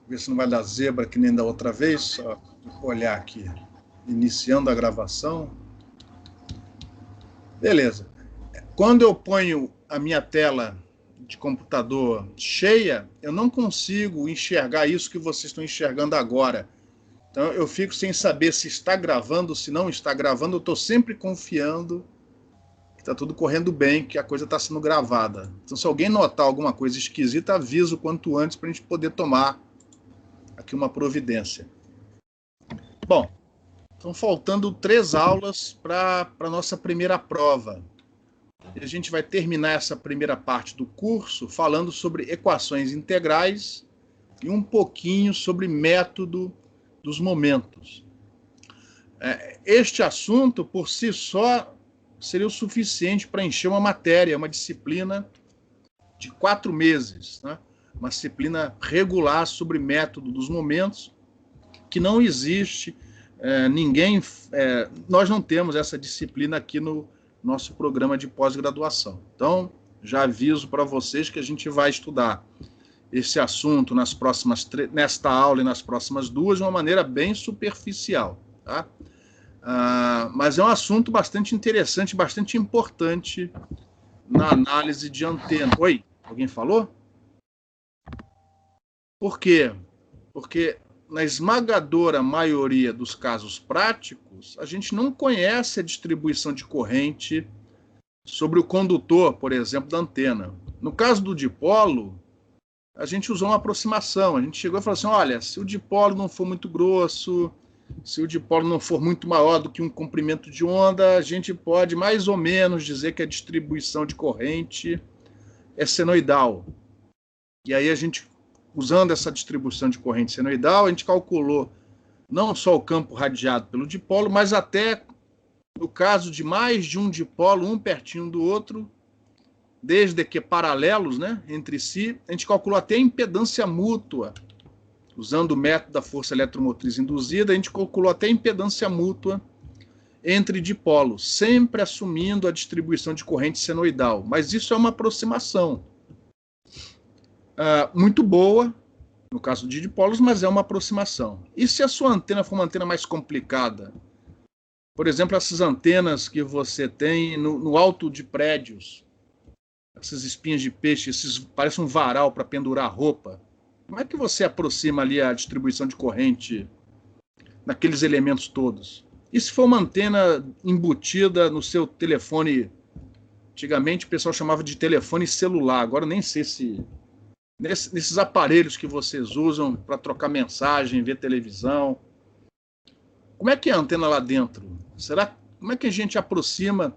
Ver se não vai dar zebra que nem da outra vez. Só olhar aqui. Iniciando a gravação. Beleza. Quando eu ponho a minha tela de computador cheia, eu não consigo enxergar isso que vocês estão enxergando agora. Então eu fico sem saber se está gravando, se não está gravando. Eu estou sempre confiando que está tudo correndo bem, que a coisa está sendo gravada. Então se alguém notar alguma coisa esquisita, avisa o quanto antes para a gente poder tomar aqui uma providência. Bom, estão faltando 3 aulas para a nossa primeira prova. E a gente vai terminar essa primeira parte do curso falando sobre equações integrais e um pouquinho sobre método dos momentos. Este assunto, por si só, seria o suficiente para encher uma matéria, uma disciplina de 4 meses, né? Uma disciplina regular sobre método dos momentos, que não existe, nós não temos essa disciplina aqui no nosso programa de pós-graduação. Então, já aviso para vocês que a gente vai estudar esse assunto nesta aula e nas próximas 2 de uma maneira bem superficial, tá? Mas é um assunto bastante interessante, bastante importante na análise de antena. Oi, alguém falou? Por quê? Porque na esmagadora maioria dos casos práticos, a gente não conhece a distribuição de corrente sobre o condutor, por exemplo, da antena. No caso do dipolo, a gente usou uma aproximação. A gente chegou e falou assim, olha, se o dipolo não for muito grosso, se o dipolo não for muito maior do que um comprimento de onda, a gente pode mais ou menos dizer que a distribuição de corrente é senoidal. E aí a gente, usando essa distribuição de corrente senoidal, a gente calculou não só o campo radiado pelo dipolo, mas até no caso de mais de um dipolo, um pertinho do outro, desde que paralelos, né, entre si, a gente calculou até a impedância mútua. Usando o método da força eletromotriz induzida, a gente calculou até a impedância mútua entre dipolos, sempre assumindo a distribuição de corrente senoidal. Mas isso é uma aproximação muito boa, no caso de dipolos, mas é uma aproximação. E se a sua antena for uma antena mais complicada? Por exemplo, essas antenas que você tem no alto de prédios, essas espinhas de peixe, parece um varal para pendurar roupa. Como é que você aproxima ali a distribuição de corrente naqueles elementos todos? E se for uma antena embutida no seu telefone? Antigamente o pessoal chamava de telefone celular, agora nem sei se... Nesses aparelhos que vocês usam para trocar mensagem, ver televisão. Como é que é a antena lá dentro? Como é que a gente aproxima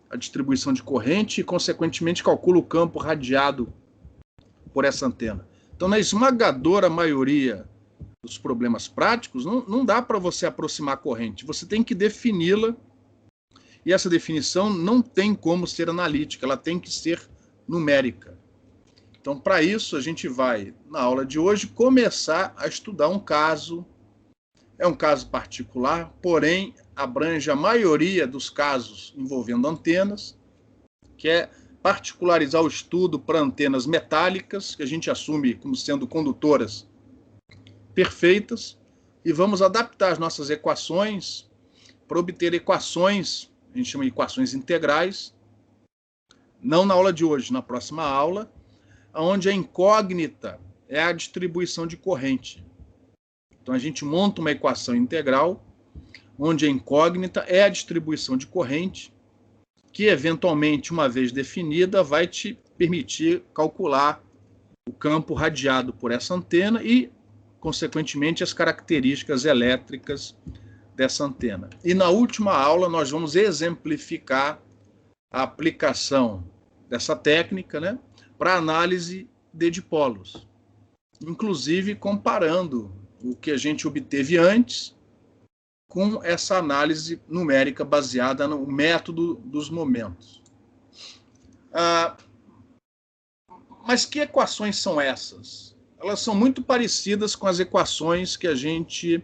a distribuição de corrente e, consequentemente, calcula o campo radiado por essa antena? Então, na esmagadora maioria dos problemas práticos, não dá para você aproximar a corrente. Você tem que defini-la, e essa definição não tem como ser analítica, ela tem que ser numérica. Então, para isso, a gente vai, na aula de hoje, começar a estudar um caso. É um caso particular, porém, abrange a maioria dos casos envolvendo antenas, que é particularizar o estudo para antenas metálicas, que a gente assume como sendo condutoras perfeitas, e vamos adaptar as nossas equações para obter equações, a gente chama de equações integrais, não na aula de hoje, na próxima aula, onde a incógnita é a distribuição de corrente. Então, a gente monta uma equação integral, onde a incógnita é a distribuição de corrente, que, eventualmente, uma vez definida, vai te permitir calcular o campo radiado por essa antena e, consequentemente, as características elétricas dessa antena. E, na última aula, nós vamos exemplificar a aplicação dessa técnica, né, para análise de dipolos, inclusive comparando o que a gente obteve antes com essa análise numérica baseada no método dos momentos. Mas que equações são essas? Elas são muito parecidas com as equações que a gente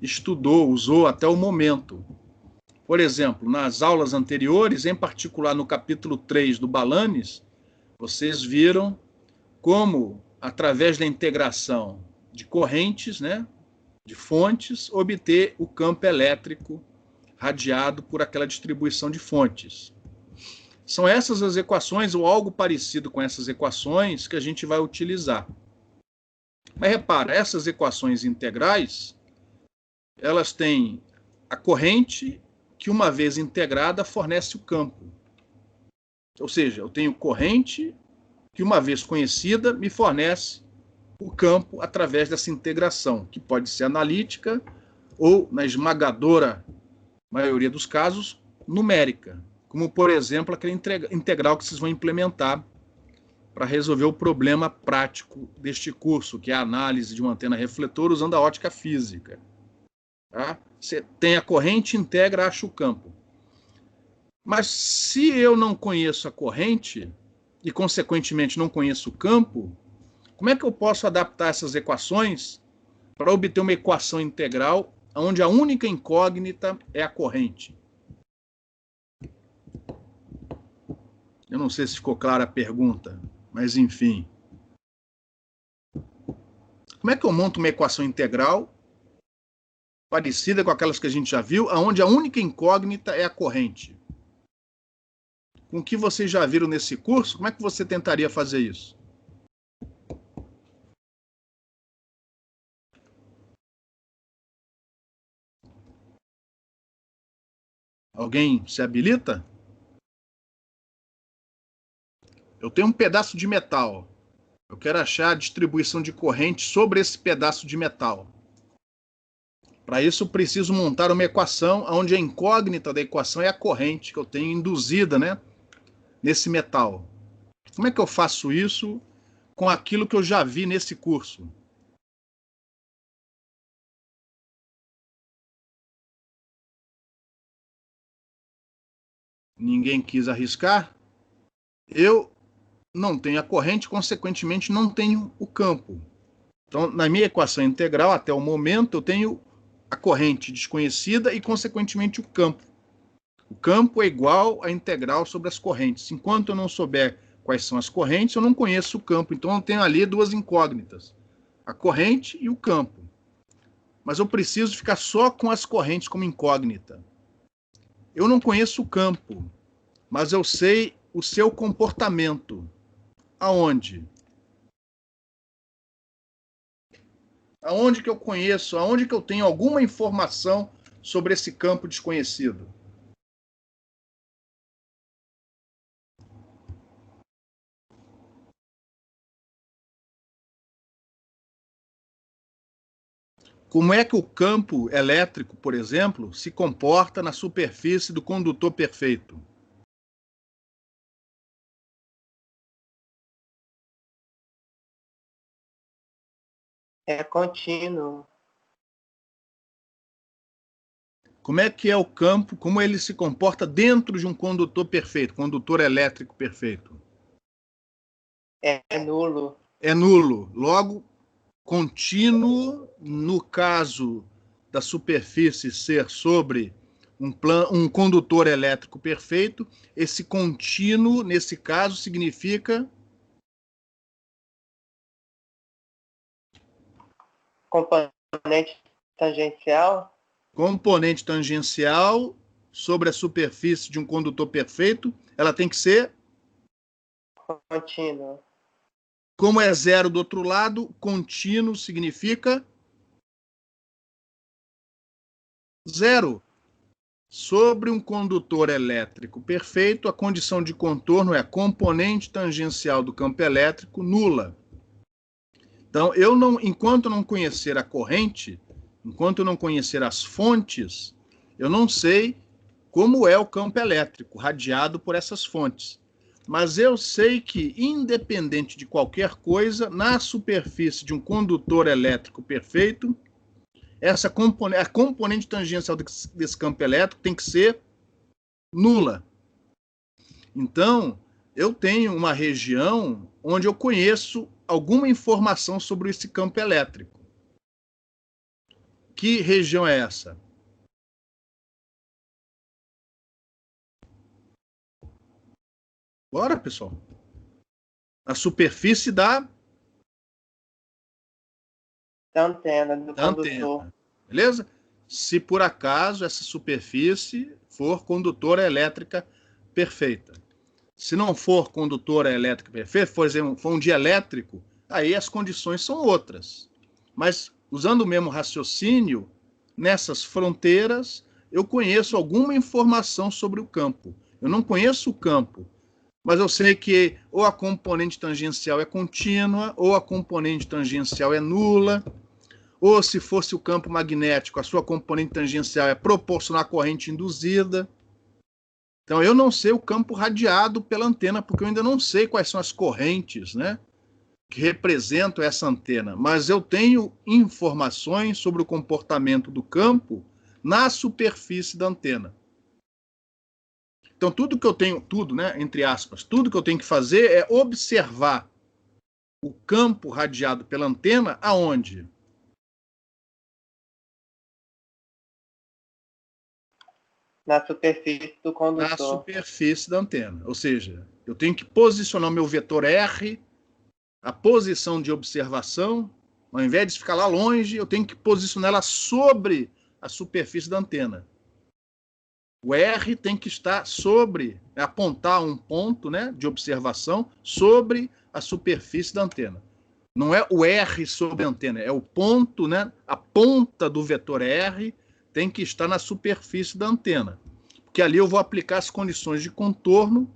estudou, usou até o momento. Por exemplo, nas aulas anteriores, em particular no capítulo 3 do Balanis, vocês viram como, através da integração de correntes, né, de fontes, obter o campo elétrico radiado por aquela distribuição de fontes. São essas as equações, ou algo parecido com essas equações, que a gente vai utilizar. Mas repara, essas equações integrais, elas têm a corrente que, uma vez integrada, fornece o campo. Ou seja, eu tenho corrente que, uma vez conhecida, me fornece o campo através dessa integração, que pode ser analítica ou, na esmagadora maioria dos casos, numérica, como, por exemplo, aquele integral que vocês vão implementar para resolver o problema prático deste curso, que é a análise de uma antena refletor usando a ótica física. Tá? Você tem a corrente, integra, acha o campo. Mas se eu não conheço a corrente e, consequentemente, não conheço o campo, como é que eu posso adaptar essas equações para obter uma equação integral onde a única incógnita é a corrente? Eu não sei se ficou clara a pergunta, mas enfim. Como é que eu monto uma equação integral parecida com aquelas que a gente já viu, onde a única incógnita é a corrente? Com o que vocês já viram nesse curso, como é que você tentaria fazer isso? Alguém se habilita? Eu tenho um pedaço de metal. Eu quero achar a distribuição de corrente sobre esse pedaço de metal. Para isso, eu preciso montar uma equação onde a incógnita da equação é a corrente que eu tenho induzida, né, nesse metal. Como é que eu faço isso com aquilo que eu já vi nesse curso? Ninguém quis arriscar? Eu não tenho a corrente, consequentemente não tenho o campo. Então, na minha equação integral, até o momento, eu tenho a corrente desconhecida e, consequentemente, o campo. O campo é igual à integral sobre as correntes. Enquanto eu não souber quais são as correntes, eu não conheço o campo. Então, eu tenho ali duas incógnitas, a corrente e o campo. Mas eu preciso ficar só com as correntes como incógnita. Eu não conheço o campo, mas eu sei o seu comportamento. Aonde? Aonde que eu conheço, aonde que eu tenho alguma informação sobre esse campo desconhecido? Como é que o campo elétrico, por exemplo, se comporta na superfície do condutor perfeito? É contínuo. Como é que é o campo, como ele se comporta dentro de um condutor perfeito, condutor elétrico perfeito? É nulo. É nulo. Logo, contínuo, no caso da superfície ser sobre um condutor elétrico perfeito, esse contínuo, nesse caso, significa Componente tangencial. componente tangencial sobre a superfície de um condutor perfeito, ela tem que ser, Contínuo. como é zero do outro lado, contínuo significa zero. Sobre um condutor elétrico perfeito, a condição de contorno é a componente tangencial do campo elétrico nula. Então, enquanto não conhecer a corrente, enquanto eu não conhecer as fontes, eu não sei como é o campo elétrico radiado por essas fontes. Mas eu sei que, independente de qualquer coisa, na superfície de um condutor elétrico perfeito, a componente tangencial desse campo elétrico tem que ser nula. Então, eu tenho uma região onde eu conheço alguma informação sobre esse campo elétrico. Que região é essa? Bora, pessoal. A superfície da Da antena, do da condutor. antena. Beleza? Se por acaso essa superfície for condutora elétrica perfeita. Se não for condutora elétrica perfeita, por exemplo, for um dielétrico, aí as condições são outras. Mas, usando o mesmo raciocínio, nessas fronteiras, eu conheço alguma informação sobre o campo. Eu não conheço o campo, mas eu sei que ou a componente tangencial é contínua, ou a componente tangencial é nula, ou se fosse o campo magnético, a sua componente tangencial é proporcional à corrente induzida. Então, eu não sei o campo radiado pela antena, porque eu ainda não sei quais são as correntes, né, que representam essa antena. Mas eu tenho informações sobre o comportamento do campo na superfície da antena. Então, tudo que eu tenho, tudo, né, entre aspas, tudo que eu tenho que fazer é observar o campo radiado pela antena aonde? Na superfície do Na condutor. superfície da antena. Ou seja, eu tenho que posicionar o meu vetor R, a posição de observação, ao invés de ficar lá longe, eu tenho que posicionar ela sobre a superfície da antena. O R tem que estar sobre, apontar um ponto, né, de observação sobre a superfície da antena. Não é o R sobre a antena, é o ponto, né, a ponta do vetor R tem que estar na superfície da antena. Porque ali eu vou aplicar as condições de contorno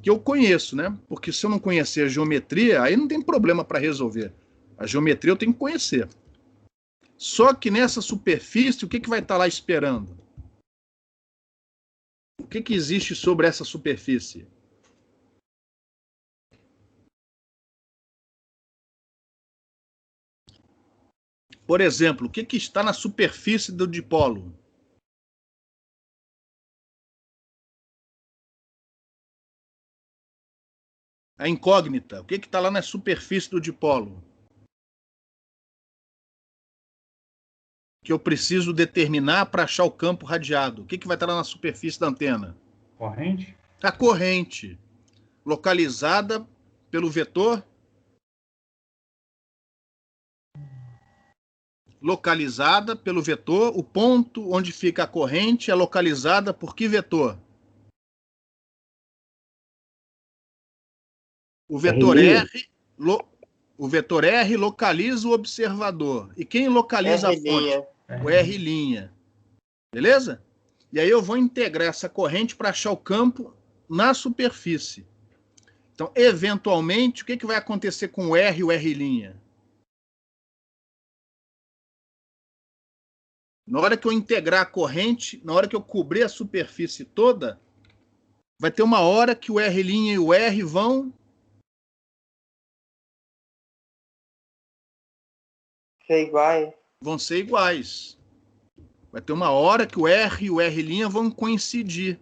que eu conheço, né? Porque se eu não conhecer a geometria, aí não tem problema para resolver. A geometria eu tenho que conhecer. Só que nessa superfície, o que vai estar lá esperando? O que existe sobre essa superfície? Por exemplo, o que está na superfície do dipolo? A incógnita. O que está lá na superfície do dipolo? Que eu preciso determinar para achar o campo radiado. O que vai estar lá na superfície da antena? Corrente? A corrente, localizada pelo vetor. Localizada pelo vetor. O ponto onde fica a corrente é localizada por que vetor? O vetor R, o vetor R localiza o observador. E quem localiza a fonte? O R'. Beleza? E aí eu vou integrar essa corrente para achar o campo na superfície. Então, eventualmente, o que vai acontecer com o R e o R'? Na hora que eu integrar a corrente, na hora que eu cobrir a superfície toda, vai ter uma hora que o R' e o R vão ser iguais. Vão ser iguais. Vai ter uma hora que o R e o R' vão coincidir.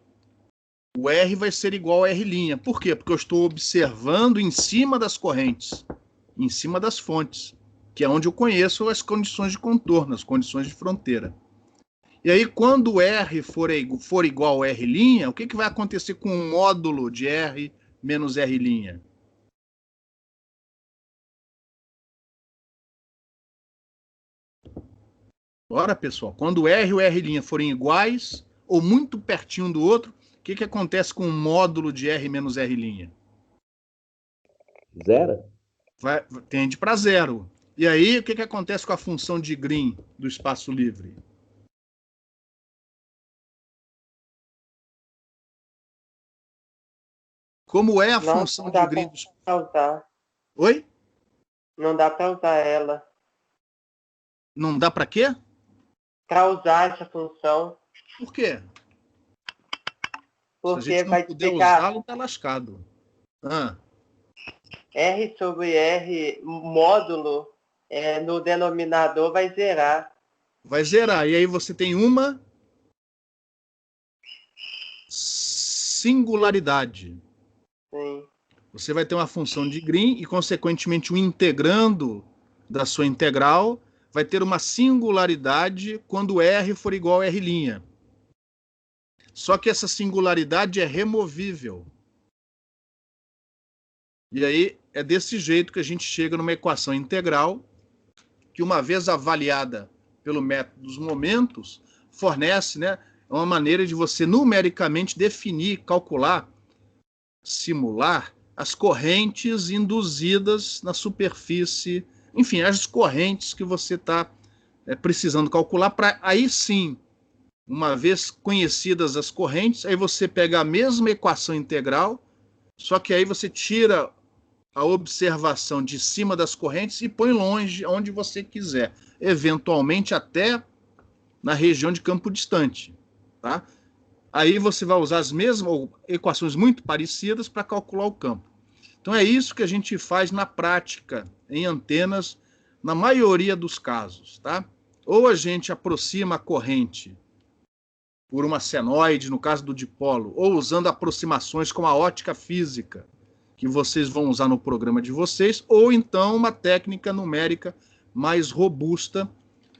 O R vai ser igual ao R'. Por quê? Porque eu estou observando em cima das correntes, em cima das fontes, que é onde eu conheço as condições de contorno, as condições de fronteira. E aí, quando o R for igual ao R', o que vai acontecer com o módulo de R menos R'? Ora, pessoal, quando o R e o R' forem iguais ou muito pertinho um do outro, o que acontece com o módulo de R menos R'? Zero? Tende para zero. E aí, o que acontece com a função de Green do espaço livre? Como é a função de Green do espaço livre? Oi? Não dá para usar ela. Não dá para quê? Para usar essa função. Por quê? Porque se a gente não puder usá-lo, tá lascado. R sobre R módulo no denominador vai zerar. Vai zerar. E aí você tem uma singularidade. Sim. Você vai ter uma função de Green e, consequentemente, o integrando da sua integral vai ter uma singularidade quando R for igual a R'. Só que essa singularidade é removível. E aí é desse jeito que a gente chega numa equação integral que uma vez avaliada pelo método dos momentos, fornece, né, uma maneira de você numericamente definir, calcular, simular as correntes induzidas na superfície, enfim, as correntes que você está precisando calcular, para aí sim, uma vez conhecidas as correntes, aí você pega a mesma equação integral, só que aí você tira a observação de cima das correntes e põe longe, onde você quiser, eventualmente até na região de campo distante, tá? Aí você vai usar as mesmas equações muito parecidas para calcular o campo. Então é isso que a gente faz na prática, em antenas, na maioria dos casos, tá? Ou a gente aproxima a corrente por uma senoide, no caso do dipolo, ou usando aproximações com a ótica física, que vocês vão usar no programa de vocês, ou então uma técnica numérica mais robusta,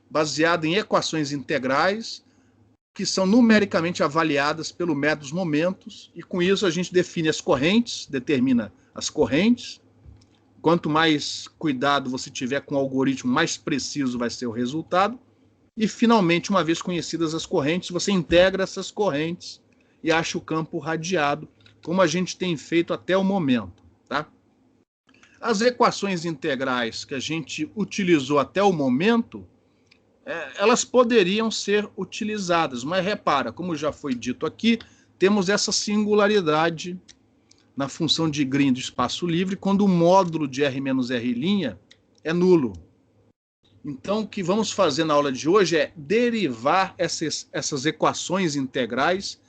baseada em equações integrais, que são numericamente avaliadas pelo método dos momentos, e com isso a gente define as correntes, determina as correntes. Quanto mais cuidado você tiver com o algoritmo, mais preciso vai ser o resultado. E, finalmente, uma vez conhecidas as correntes, você integra essas correntes e acha o campo radiado, como a gente tem feito até o momento, tá? As equações integrais que a gente utilizou até o momento, elas poderiam ser utilizadas, mas repara, como já foi dito aqui, temos essa singularidade na função de Green do espaço livre, quando o módulo de R-R' é nulo. Então, o que vamos fazer na aula de hoje é derivar essas equações integrais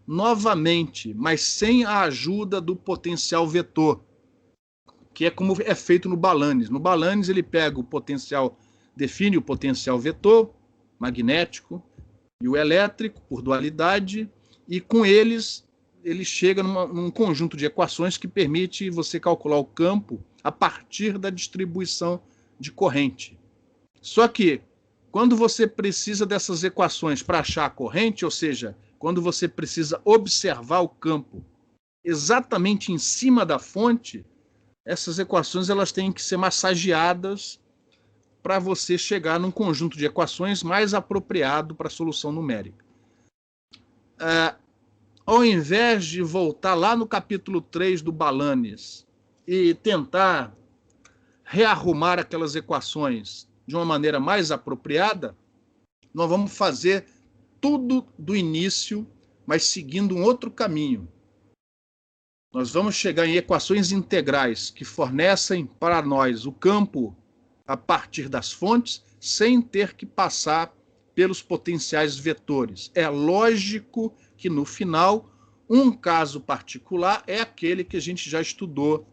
novamente, mas sem a ajuda do potencial vetor, que é como é feito no Balanis. No Balanis, ele pega o potencial, define o potencial vetor magnético e o elétrico por dualidade, e com eles ele chega num conjunto de equações que permite você calcular o campo a partir da distribuição de corrente. Só que, quando você precisa dessas equações para achar a corrente, ou seja, quando você precisa observar o campo exatamente em cima da fonte, essas equações elas têm que ser massageadas para você chegar num conjunto de equações mais apropriado para a solução numérica. Ao invés de voltar lá no capítulo 3 do Balanis e tentar rearrumar aquelas equações de uma maneira mais apropriada, nós vamos fazer tudo do início, mas seguindo um outro caminho. Nós vamos chegar em equações integrais que fornecem para nós o campo a partir das fontes, sem ter que passar pelos potenciais vetores. É lógico que, no final, um caso particular é aquele que a gente já estudou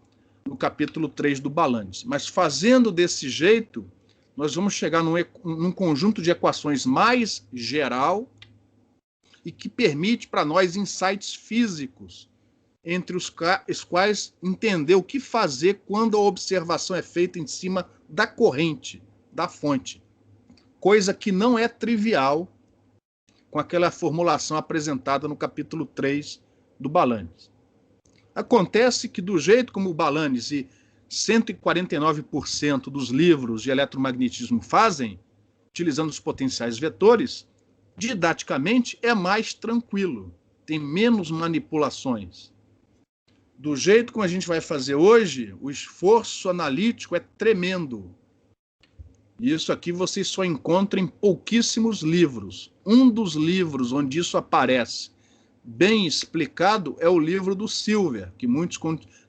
no capítulo 3 do Balanis. Mas fazendo desse jeito, nós vamos chegar num conjunto de equações mais geral e que permite para nós insights físicos, entre os quais entender o que fazer quando a observação é feita em cima da corrente, da fonte. Coisa que não é trivial com aquela formulação apresentada no capítulo 3 do Balanis. Acontece que, do jeito como o Balanis e 149% dos livros de eletromagnetismo fazem, utilizando os potenciais vetores, didaticamente é mais tranquilo, tem menos manipulações. Do jeito como a gente vai fazer hoje, o esforço analítico é tremendo. E isso aqui vocês só encontram em pouquíssimos livros. Um dos livros onde isso aparece bem explicado é o livro do Silver, que muitos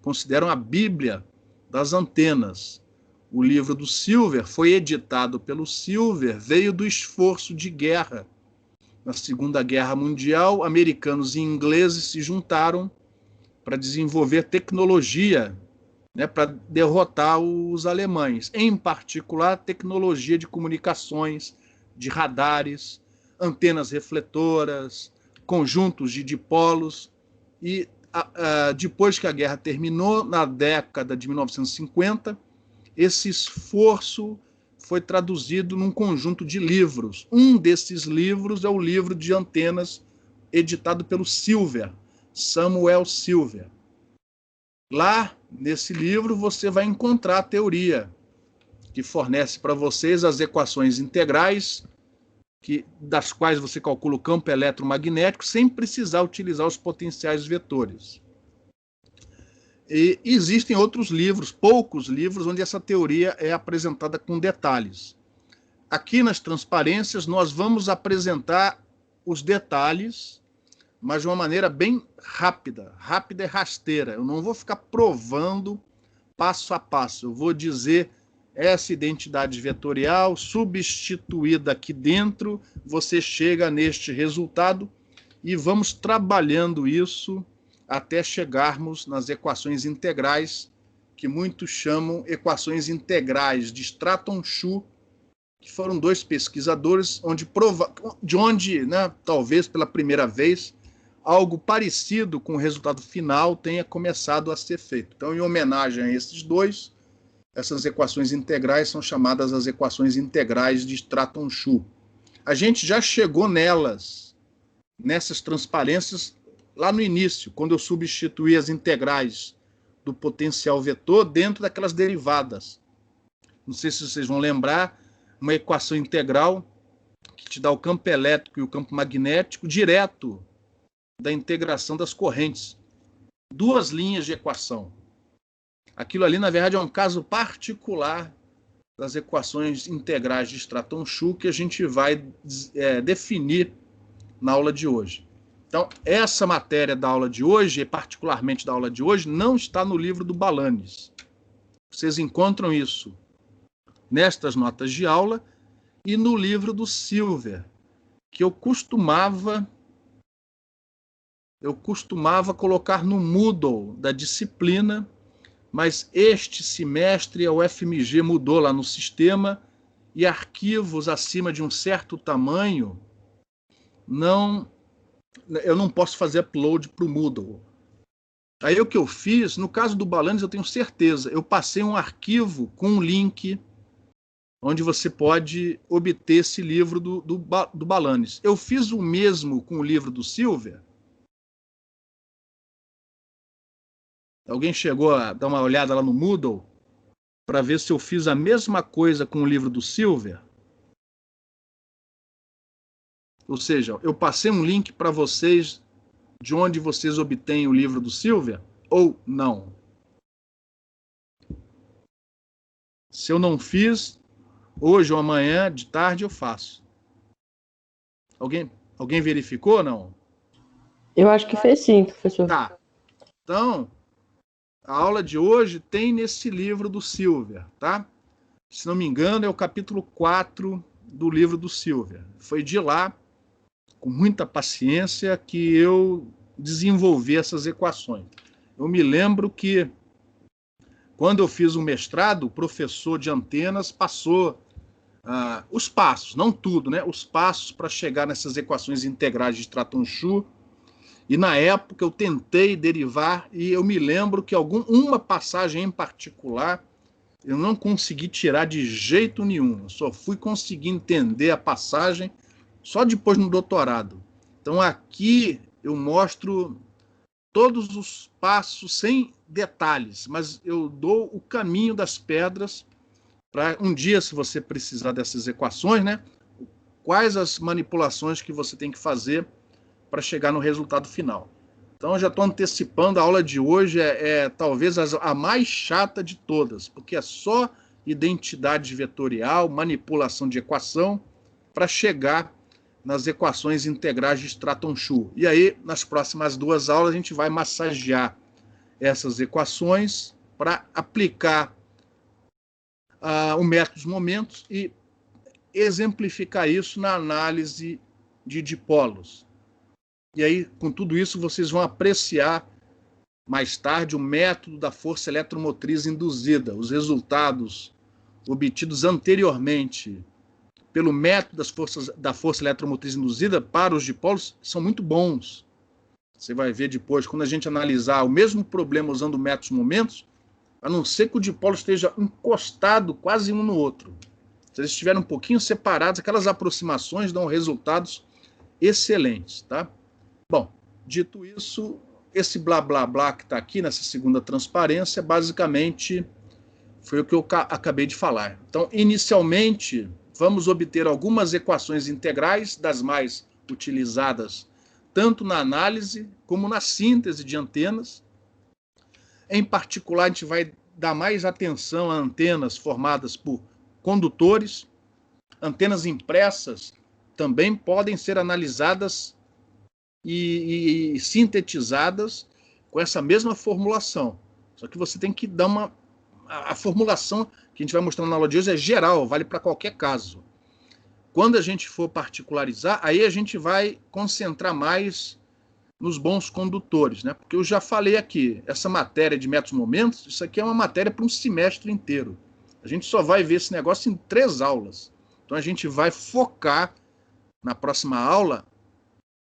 consideram a Bíblia das antenas. O livro do Silver foi editado pelo Silver, veio do esforço de guerra. Na Segunda Guerra Mundial, americanos e ingleses se juntaram para desenvolver tecnologia, né, para derrotar os alemães, em particular tecnologia de comunicações, de radares, antenas refletoras, conjuntos de dipolos, e depois que a guerra terminou, na década de 1950, esse esforço foi traduzido num conjunto de livros. Um desses livros é o livro de antenas editado pelo Silver, Samuel Silver. Lá, nesse livro, você vai encontrar a teoria que fornece para vocês as equações integrais, das quais você calcula o campo eletromagnético sem precisar utilizar os potenciais vetores. E existem outros livros, poucos livros, onde essa teoria é apresentada com detalhes. Aqui nas transparências nós vamos apresentar os detalhes, mas de uma maneira bem rápida e rasteira. Eu não vou ficar provando passo a passo. Eu vou dizer essa identidade vetorial substituída aqui dentro, você chega neste resultado e vamos trabalhando isso até chegarmos nas equações integrais, que muitos chamam equações integrais de Stratton-Chu, que foram dois pesquisadores de onde, né, talvez pela primeira vez, algo parecido com o resultado final tenha começado a ser feito. Então, em homenagem a esses dois, essas equações integrais são chamadas as equações integrais de Stratton-Chu. A gente já chegou nessas transparências, lá no início, quando eu substituí as integrais do potencial vetor dentro daquelas derivadas. Não sei se vocês vão lembrar, uma equação integral que te dá o campo elétrico e o campo magnético direto da integração das correntes. Duas linhas de equação. Aquilo ali, na verdade, é um caso particular das equações integrais de Stratton-Chu que a gente vai definir na aula de hoje. Então, essa matéria da aula de hoje, e particularmente da aula de hoje, não está no livro do Balanis. Vocês encontram isso nestas notas de aula e no livro do Silver, que eu costumava colocar no Moodle da disciplina, mas este semestre a UFMG mudou lá no sistema e arquivos acima de um certo tamanho eu não posso fazer upload para o Moodle. Aí o que eu fiz, no caso do Balanis eu tenho certeza, eu passei um arquivo com um link onde você pode obter esse livro do Balanis. Eu fiz o mesmo com o livro do Silver. Alguém chegou a dar uma olhada lá no Moodle para ver se eu fiz a mesma coisa com o livro do Silver? Ou seja, eu passei um link para vocês de onde vocês obtêm o livro do Silver ou não? Se eu não fiz, hoje ou amanhã, de tarde, eu faço. Alguém verificou ou não? Eu acho que fez sim, professor. Tá. Então, a aula de hoje tem nesse livro do Silver, tá? Se não me engano, é o capítulo 4 do livro do Silver. Foi de lá, com muita paciência, que eu desenvolvi essas equações. Eu me lembro que, quando eu fiz o mestrado, o professor de antenas passou os passos, não tudo, né? Os passos para chegar nessas equações integrais de Stratton-Chu. E na época eu tentei derivar e eu me lembro que uma passagem em particular eu não consegui tirar de jeito nenhum. Eu só fui conseguir entender a passagem só depois no doutorado. Então aqui eu mostro todos os passos sem detalhes, mas eu dou o caminho das pedras para um dia, se você precisar dessas equações, né? Quais as manipulações que você tem que fazer para chegar no resultado final. Então, eu já estou antecipando, a aula de hoje talvez a mais chata de todas, porque é só identidade vetorial, manipulação de equação, para chegar nas equações integrais de Stratton-Chu. E aí, nas próximas 2 aulas, a gente vai massagear essas equações para aplicar o método dos momentos e exemplificar isso na análise de dipolos. E aí, com tudo isso, vocês vão apreciar mais tarde o método da força eletromotriz induzida, os resultados obtidos anteriormente pelo método da força eletromotriz induzida para os dipolos são muito bons. Você vai ver depois, quando a gente analisar o mesmo problema usando métodos momentos, a não ser que o dipolo esteja encostado quase um no outro. Se eles estiverem um pouquinho separados, aquelas aproximações dão resultados excelentes, tá? Bom, dito isso, esse blá blá blá que está aqui nessa segunda transparência, basicamente Foi o que eu acabei de falar. Então, inicialmente, vamos obter algumas equações integrais, das mais utilizadas tanto na análise como na síntese de antenas. Em particular, a gente vai dar mais atenção a antenas formadas por condutores. Antenas impressas também podem ser analisadas e sintetizadas com essa mesma formulação. Só que você tem que dar a formulação que a gente vai mostrar na aula de hoje é geral, vale para qualquer caso. Quando a gente for particularizar, aí a gente vai concentrar mais nos bons condutores, né? Porque eu já falei aqui, essa matéria de métodos momentos, isso aqui é uma matéria para um semestre inteiro. A gente só vai ver esse negócio em 3 aulas. Então a gente vai focar na próxima aula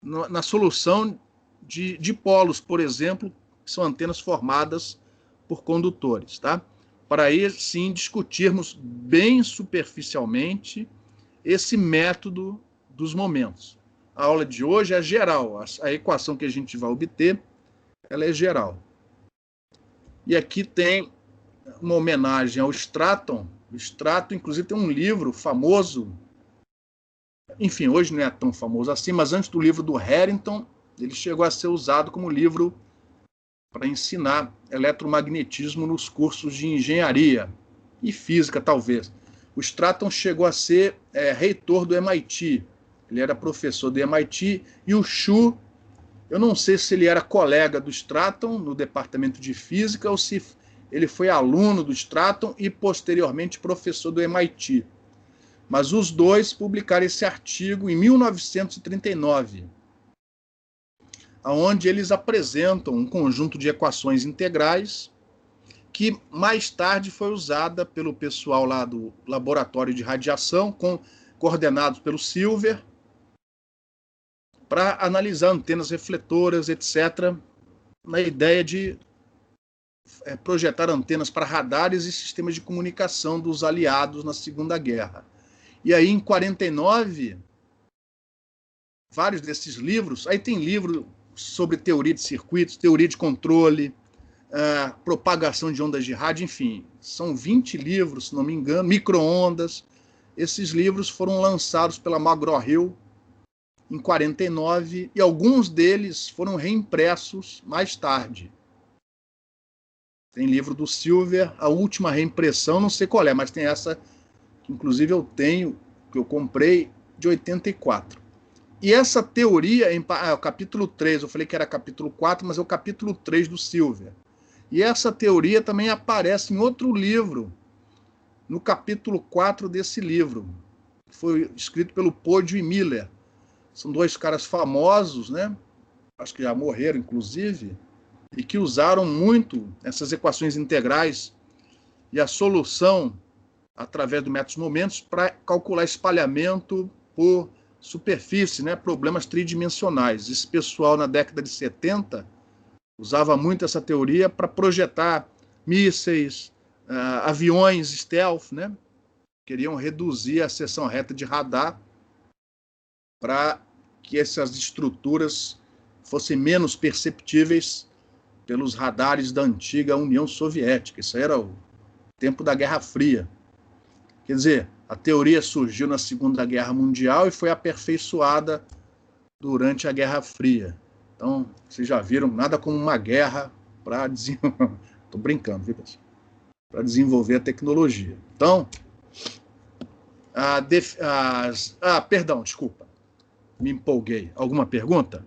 na solução de polos, por exemplo, que são antenas formadas por condutores, tá? Para aí sim discutirmos bem superficialmente esse método dos momentos. A aula de hoje é geral, a equação que a gente vai obter, ela é geral. E aqui tem uma homenagem ao Stratton. O Stratton, inclusive, tem um livro famoso, enfim, hoje não é tão famoso assim, mas antes do livro do Harrington, ele chegou a ser usado como livro para ensinar eletromagnetismo nos cursos de engenharia e física, talvez. O Stratton chegou a ser reitor do MIT, ele era professor do MIT, e o Shu, eu não sei se ele era colega do Stratton no departamento de física ou se ele foi aluno do Stratton e posteriormente professor do MIT. Mas os dois publicaram esse artigo em 1939, onde eles apresentam um conjunto de equações integrais que mais tarde foi usada pelo pessoal lá do laboratório de radiação, coordenados pelo Silver, para analisar antenas refletoras, etc., na ideia de projetar antenas para radares e sistemas de comunicação dos aliados na Segunda Guerra. E aí, em 49, vários desses livros, aí tem livro sobre teoria de circuitos, teoria de controle, propagação de ondas de rádio, enfim, são 20 livros, se não me engano, micro-ondas. Esses livros foram lançados pela McGraw-Hill em 49 e alguns deles foram reimpressos mais tarde. Tem livro do Silver, a última reimpressão, não sei qual é, mas tem essa que inclusive eu tenho, que eu comprei, de 84. E essa teoria, o capítulo 3, eu falei que era capítulo 4, mas é o capítulo 3 do Silver. E essa teoria também aparece em outro livro, no capítulo 4 desse livro. Foi escrito pelo Podio e Miller. São 2 caras famosos, né? Acho que já morreram, inclusive, e que usaram muito essas equações integrais e a solução através do método momentos para calcular espalhamento por superfície, né? Problemas tridimensionais. Esse pessoal, na década de 70, usava muito essa teoria para projetar mísseis, aviões stealth, né? Queriam reduzir a seção reta de radar para que essas estruturas fossem menos perceptíveis pelos radares da antiga União Soviética. Isso era o tempo da Guerra Fria. Quer dizer, a teoria surgiu na Segunda Guerra Mundial e foi aperfeiçoada durante a Guerra Fria. Então, vocês já viram, nada como uma guerra para desenvolver. Estou brincando, viu, pessoal? Para desenvolver a tecnologia. Então, perdão, desculpa. Me empolguei. Alguma pergunta?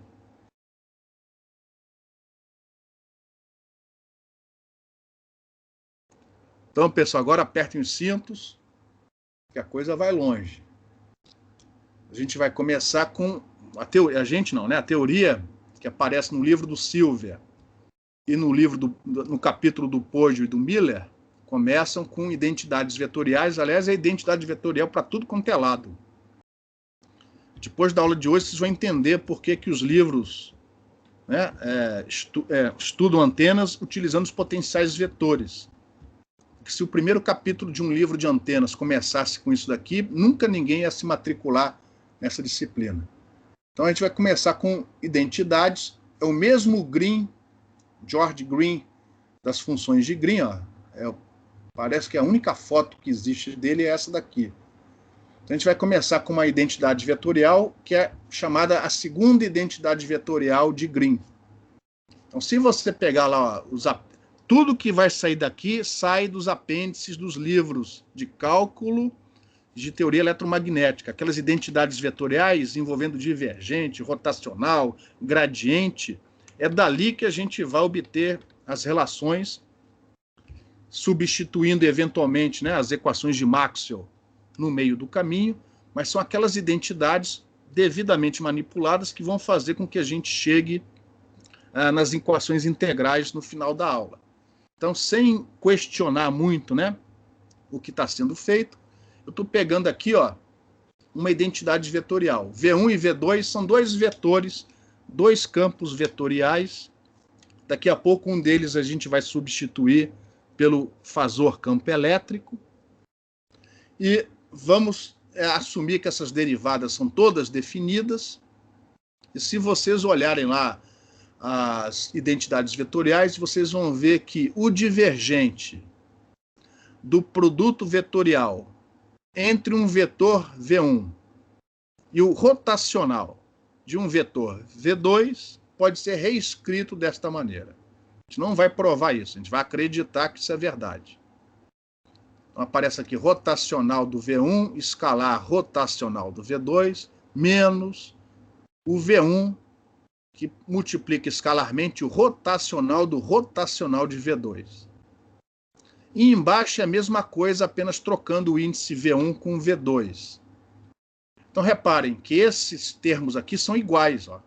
Então, pessoal, agora apertem os cintos, que a coisa vai longe. A gente vai começar com a teoria. A gente não, né? A teoria que aparece no livro do Silver e no capítulo do Podio e do Miller começam com identidades vetoriais. Aliás, é identidade vetorial para tudo quanto é lado. Depois da aula de hoje, vocês vão entender por que os livros, né, estudam antenas utilizando os potenciais vetores. Que se o primeiro capítulo de um livro de antenas começasse com isso daqui, nunca ninguém ia se matricular nessa disciplina. Então a gente vai começar com identidades. É o mesmo Green, George Green, das funções de Green, ó, é Parece que a única foto que existe dele é essa daqui. Então, a gente vai começar com uma identidade vetorial, que é chamada a segunda identidade vetorial de Green. Então, se você pegar lá tudo que vai sair daqui, sai dos apêndices dos livros de cálculo de teoria eletromagnética. Aquelas identidades vetoriais envolvendo divergente, rotacional, gradiente, é dali que a gente vai obter as relações, substituindo eventualmente, né, as equações de Maxwell no meio do caminho, mas são aquelas identidades devidamente manipuladas que vão fazer com que a gente chegue nas equações integrais no final da aula. Então, sem questionar muito, né, o que está sendo feito, eu estou pegando aqui, ó, uma identidade vetorial. V1 e V2 são dois vetores, dois campos vetoriais. Daqui a pouco um deles a gente vai substituir pelo fasor campo elétrico. E vamos assumir que essas derivadas são todas definidas. E se vocês olharem lá as identidades vetoriais, vocês vão ver que o divergente do produto vetorial entre um vetor V1 e o rotacional de um vetor V2 pode ser reescrito desta maneira. A gente não vai provar isso, a gente vai acreditar que isso é verdade. Então, aparece aqui rotacional do V1, escalar rotacional do V2, menos o V1, que multiplica escalarmente o rotacional do rotacional de V2. E embaixo é a mesma coisa, apenas trocando o índice V1 com V2. Então, reparem que esses termos aqui são iguais. Ó.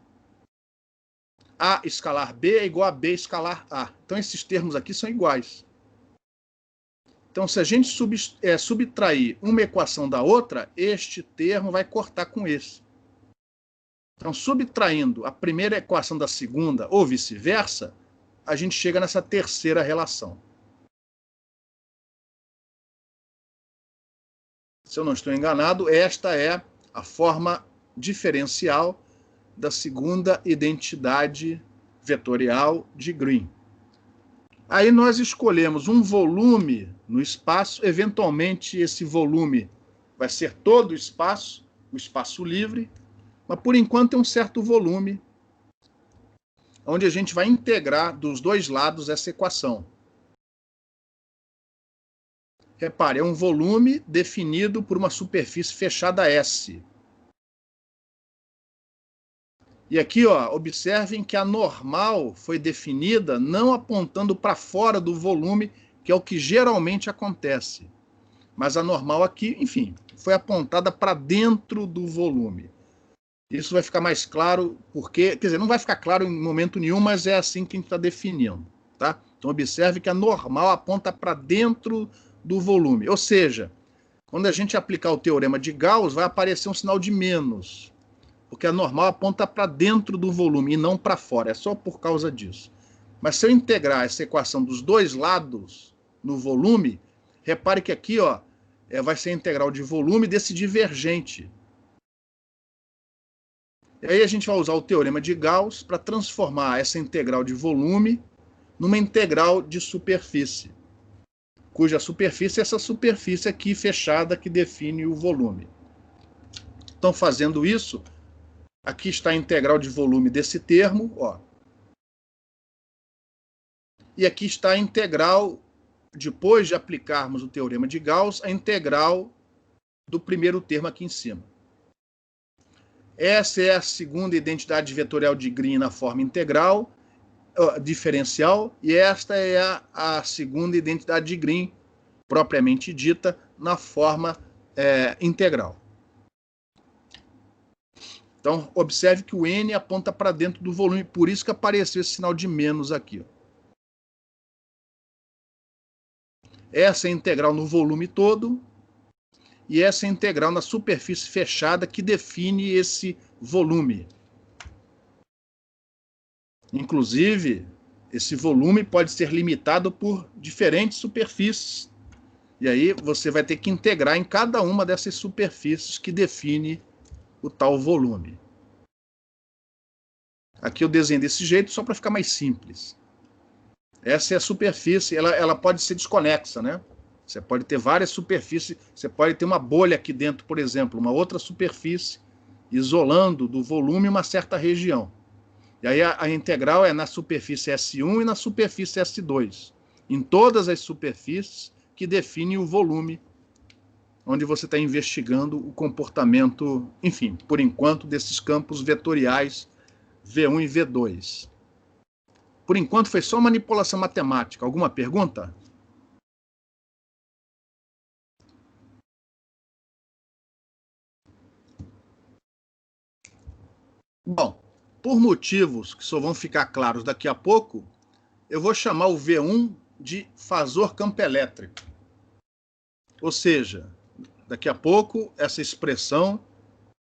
A escalar B é igual a B escalar A. Então, esses termos aqui são iguais. Então, se a gente subtrair uma equação da outra, este termo vai cortar com esse. Então, subtraindo a primeira equação da segunda, ou vice-versa, a gente chega nessa terceira relação. Se eu não estou enganado, esta é a forma diferencial da segunda identidade vetorial de Green. Aí nós escolhemos um volume no espaço, eventualmente esse volume vai ser todo o espaço livre, mas por enquanto tem um certo volume, onde a gente vai integrar dos dois lados essa equação. Repare, é um volume definido por uma superfície fechada S. E aqui, ó, observem que a normal foi definida não apontando para fora do volume, que é o que geralmente acontece. Mas a normal aqui, enfim, foi apontada para dentro do volume. Isso vai ficar mais claro, porque, quer dizer, não vai ficar claro em momento nenhum, mas é assim que a gente está definindo, tá? Então, observe que a normal aponta para dentro do volume. Ou seja, quando a gente aplicar o teorema de Gauss, vai aparecer um sinal de menos, porque a normal aponta para dentro do volume e não para fora. É só por causa disso. Mas se eu integrar essa equação dos dois lados no volume, repare que aqui, ó, vai ser a integral de volume desse divergente. E aí a gente vai usar o teorema de Gauss para transformar essa integral de volume numa integral de superfície, cuja superfície é essa superfície aqui fechada que define o volume. Então, fazendo isso, aqui está a integral de volume desse termo, ó. E aqui está a integral, depois de aplicarmos o teorema de Gauss, a integral do primeiro termo aqui em cima. Essa é a segunda identidade vetorial de Green na forma integral, diferencial, e esta é a segunda identidade de Green, propriamente dita, na forma integral. Então, observe que o N aponta para dentro do volume, por isso que apareceu esse sinal de menos aqui. Ó. Essa é a integral no volume todo, e essa é a integral na superfície fechada que define esse volume. Inclusive, esse volume pode ser limitado por diferentes superfícies. E aí você vai ter que integrar em cada uma dessas superfícies que define o tal volume. Aqui eu desenho desse jeito só para ficar mais simples. Essa é a superfície, ela pode ser desconexa, né? Você pode ter várias superfícies, você pode ter uma bolha aqui dentro, por exemplo, uma outra superfície, isolando do volume uma certa região. E aí a integral é na superfície S1 e na superfície S2. Em todas as superfícies que definem o volume, onde você está investigando o comportamento, enfim, por enquanto, desses campos vetoriais V1 e V2. Por enquanto foi só manipulação matemática. Alguma pergunta? Bom, por motivos que só vão ficar claros daqui a pouco, eu vou chamar o V1 de fasor campo elétrico. Ou seja, daqui a pouco, essa expressão,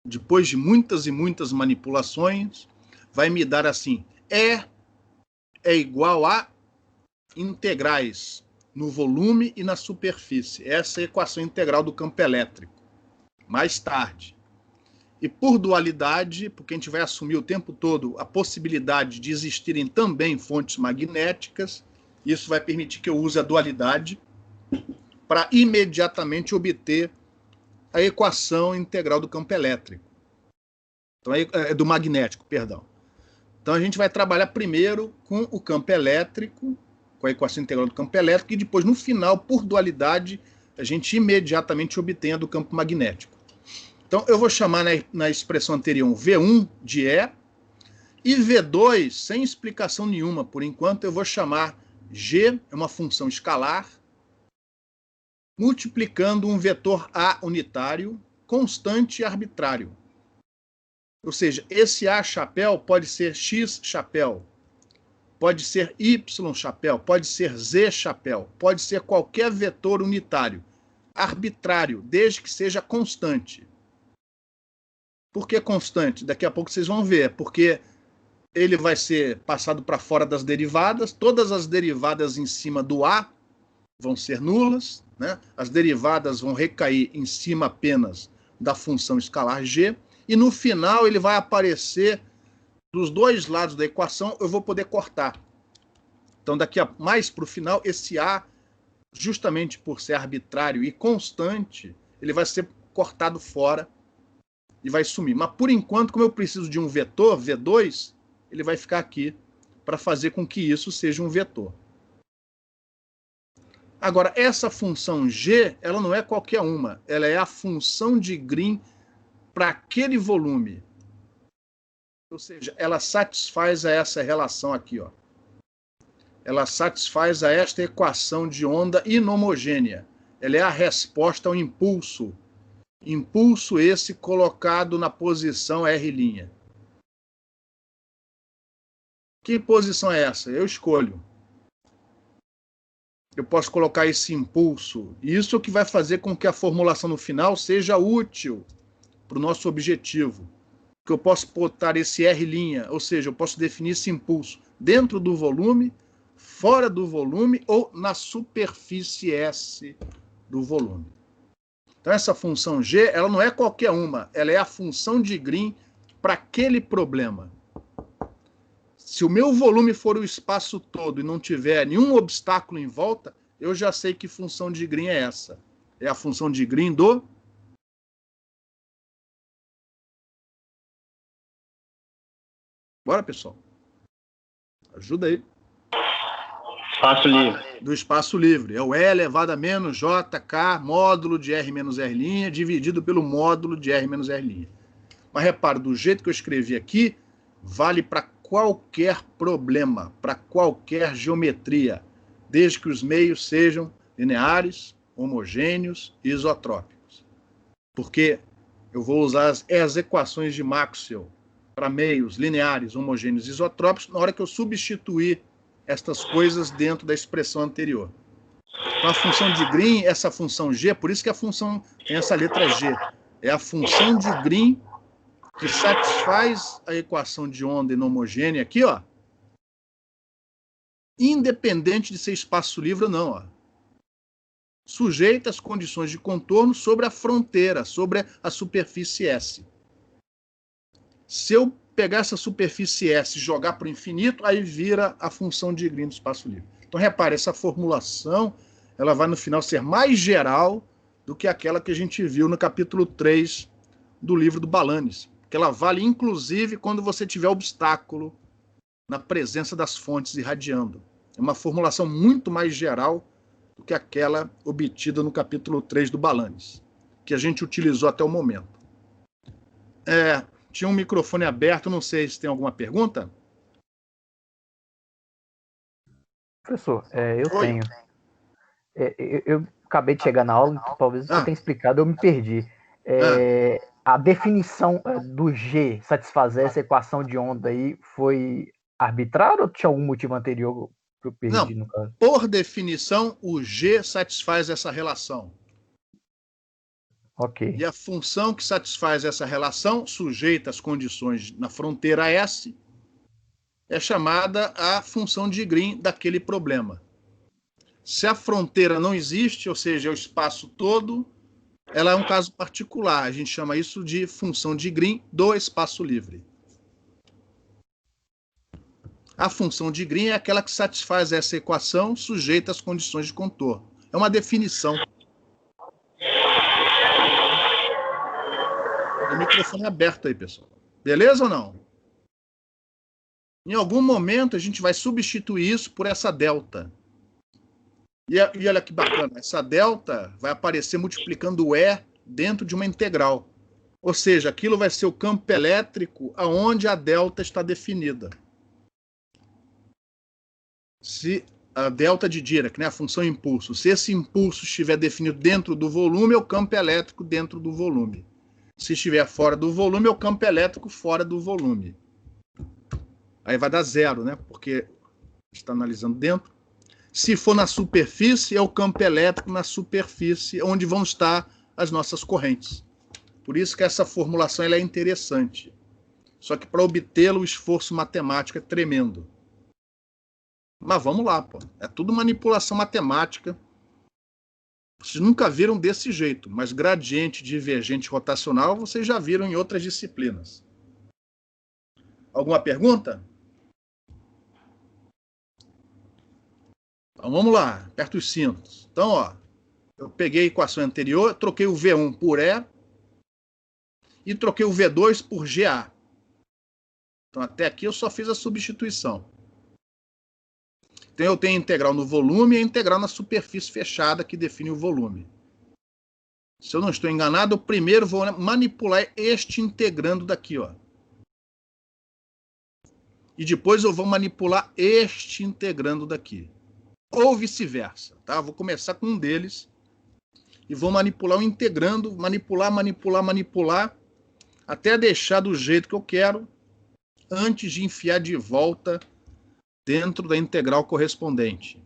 depois de muitas e muitas manipulações, vai me dar assim, E é igual a integrais no volume e na superfície. Essa é a equação integral do campo elétrico. Mais tarde. E por dualidade, porque a gente vai assumir o tempo todo a possibilidade de existirem também fontes magnéticas, isso vai permitir que eu use a dualidade para imediatamente obter a equação integral do campo elétrico. Então, é do magnético, perdão. Então a gente vai trabalhar primeiro com o campo elétrico, com a equação integral do campo elétrico, e depois, no final, por dualidade, a gente imediatamente obtém a do campo magnético. Então, eu vou chamar na expressão anterior V1 de E, e V2, sem explicação nenhuma, por enquanto, eu vou chamar G, é uma função escalar, multiplicando um vetor A unitário, constante e arbitrário. Ou seja, esse A chapéu pode ser X chapéu, pode ser Y chapéu, pode ser Z chapéu, pode ser qualquer vetor unitário, arbitrário, desde que seja constante. Por que constante? Daqui a pouco vocês vão ver, porque ele vai ser passado para fora das derivadas, todas as derivadas em cima do A vão ser nulas, né? As derivadas vão recair em cima apenas da função escalar G, e no final ele vai aparecer dos dois lados da equação, eu vou poder cortar. Então, daqui a mais para o final, esse A, justamente por ser arbitrário e constante, ele vai ser cortado fora e vai sumir. Mas, por enquanto, como eu preciso de um vetor, V2, ele vai ficar aqui para fazer com que isso seja um vetor. Agora, essa função G, ela não é qualquer uma. Ela é a função de Green para aquele volume. Ou seja, ela satisfaz a essa relação aqui, ó. Ela satisfaz a esta equação de onda inhomogênea. Ela é a resposta ao impulso. Impulso esse colocado na posição R'. Que posição é essa? Eu escolho. Eu posso colocar esse impulso. Isso é o que vai fazer com que a formulação no final seja útil para o nosso objetivo. Que eu posso botar esse R', ou seja, eu posso definir esse impulso dentro do volume, fora do volume ou na superfície S do volume. Então, essa função G, ela não é qualquer uma, ela é a função de Green para aquele problema. Se o meu volume for o espaço todo e não tiver nenhum obstáculo em volta, eu já sei que função de Green é essa. É a função de Green do... Bora, pessoal. Ajuda aí. Espaço livre. Do espaço livre. É o E elevado a menos JK, módulo de R menos R', dividido pelo módulo de R menos R'. Mas repara, do jeito que eu escrevi aqui, vale para qualquer problema, para qualquer geometria, desde que os meios sejam lineares, homogêneos e isotrópicos. Porque eu vou usar as equações de Maxwell para meios lineares, homogêneos e isotrópicos na hora que eu substituir estas coisas dentro da expressão anterior. Então, a função de Green, essa função G, por isso que a função tem essa letra G, é a função de Green que satisfaz a equação de onda inhomogênea aqui, ó, independente de ser espaço livre ou não, ó. Sujeita às condições de contorno sobre a fronteira, sobre a superfície S. Se eu pegar essa superfície S e jogar para o infinito, aí vira a função de Green do espaço livre. Então, repare, essa formulação ela vai no final ser mais geral do que aquela que a gente viu no capítulo 3 do livro do Balanes, que ela vale inclusive quando você tiver obstáculo na presença das fontes irradiando. É uma formulação muito mais geral do que aquela obtida no capítulo 3 do Balanes, que a gente utilizou até o momento. Tinha um microfone aberto, não sei se tem alguma pergunta. Professor, eu Oi. tenho. Eu acabei de chegar na aula, então talvez você tenha explicado, eu me perdi. A definição do G satisfazer essa equação de onda aí foi arbitrária ou tinha algum motivo anterior que eu perdi, no caso? Por definição, o G satisfaz essa relação. Ok. E a função que satisfaz essa relação, sujeita às condições na fronteira S, é chamada a função de Green daquele problema. Se a fronteira não existe, ou seja, é o espaço todo, ela é um caso particular. A gente chama isso de função de Green do espaço livre. A função de Green é aquela que satisfaz essa equação sujeita às condições de contorno. É uma definição. O microfone é aberto aí, pessoal. Beleza ou não? Em algum momento a gente vai substituir isso por essa delta. E olha que bacana, essa delta vai aparecer multiplicando o E dentro de uma integral. Ou seja, aquilo vai ser o campo elétrico aonde a delta está definida. Se a delta de Dirac, né, a função impulso, se esse impulso estiver definido dentro do volume, é o campo elétrico dentro do volume. Se estiver fora do volume, é o campo elétrico fora do volume. Aí vai dar zero, né? Porque está analisando dentro. Se for na superfície, é o campo elétrico na superfície, onde vão estar as nossas correntes. Por isso que essa formulação ela é interessante. Só que para obtê-la, o esforço matemático é tremendo. Mas vamos lá, pô. É tudo manipulação matemática. Vocês nunca viram desse jeito, mas gradiente divergente rotacional vocês já viram em outras disciplinas. Alguma pergunta? Então vamos lá, aperta os cintos. Então, ó, eu peguei a equação anterior, troquei o V1 por E e troquei o V2 por GA. Então até aqui eu só fiz a substituição. Então eu tenho a integral no volume e a integral na superfície fechada que define o volume. Se eu não estou enganado, eu primeiro vou manipular este integrando daqui, ó. E depois eu vou manipular este integrando daqui. Ou vice-versa, tá? Vou começar com um deles e vou manipular o integrando, manipular, até deixar do jeito que eu quero, antes de enfiar de volta dentro da integral correspondente.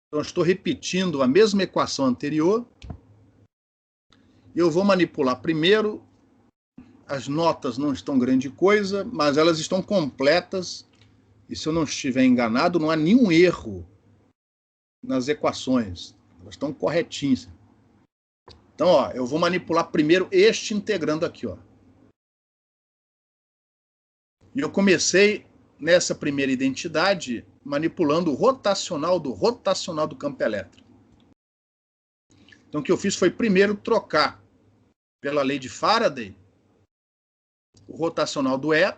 Então, estou repetindo a mesma equação anterior. Eu vou manipular primeiro. As notas não estão grande coisa, mas elas estão completas. E se eu não estiver enganado, não há nenhum erro nas equações. Elas estão corretinhas. Então, ó, eu vou manipular primeiro este integrando aqui, ó. E eu comecei nessa primeira identidade manipulando o rotacional do campo elétrico. Então o que eu fiz foi primeiro trocar pela lei de Faraday o rotacional do E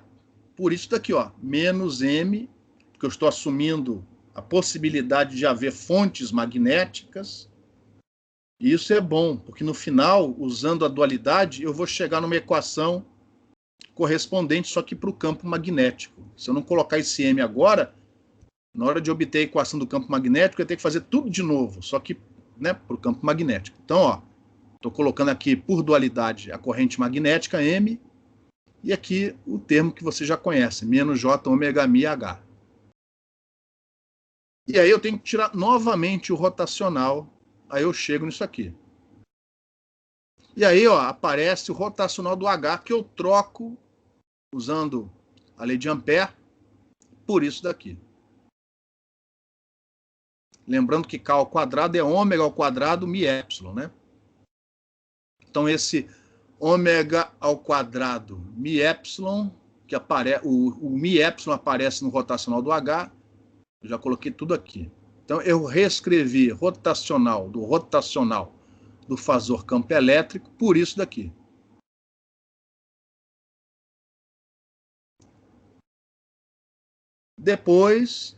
por isso daqui, ó, menos M, porque eu estou assumindo a possibilidade de haver fontes magnéticas. E isso é bom, porque no final, usando a dualidade, eu vou chegar numa equação correspondente só que para o campo magnético. Se eu não colocar esse M agora, na hora de obter a equação do campo magnético, eu tenho que fazer tudo de novo, só que, né, para o campo magnético. Então, ó, estou colocando aqui por dualidade a corrente magnética M e aqui o termo que você já conhece, menos J ômega mi H. E aí eu tenho que tirar novamente o rotacional, aí eu chego nisso aqui. E aí, ó, aparece o rotacional do H que eu troco usando a lei de Ampère por isso daqui. Lembrando que K ao quadrado é ômega ao quadrado mi epsilon, né? Então esse ômega ao quadrado mi epsilon, que o mi epsilon aparece no rotacional do H, Eu já coloquei tudo aqui. Então, eu reescrevi rotacional do fasor campo elétrico por isso daqui. Depois,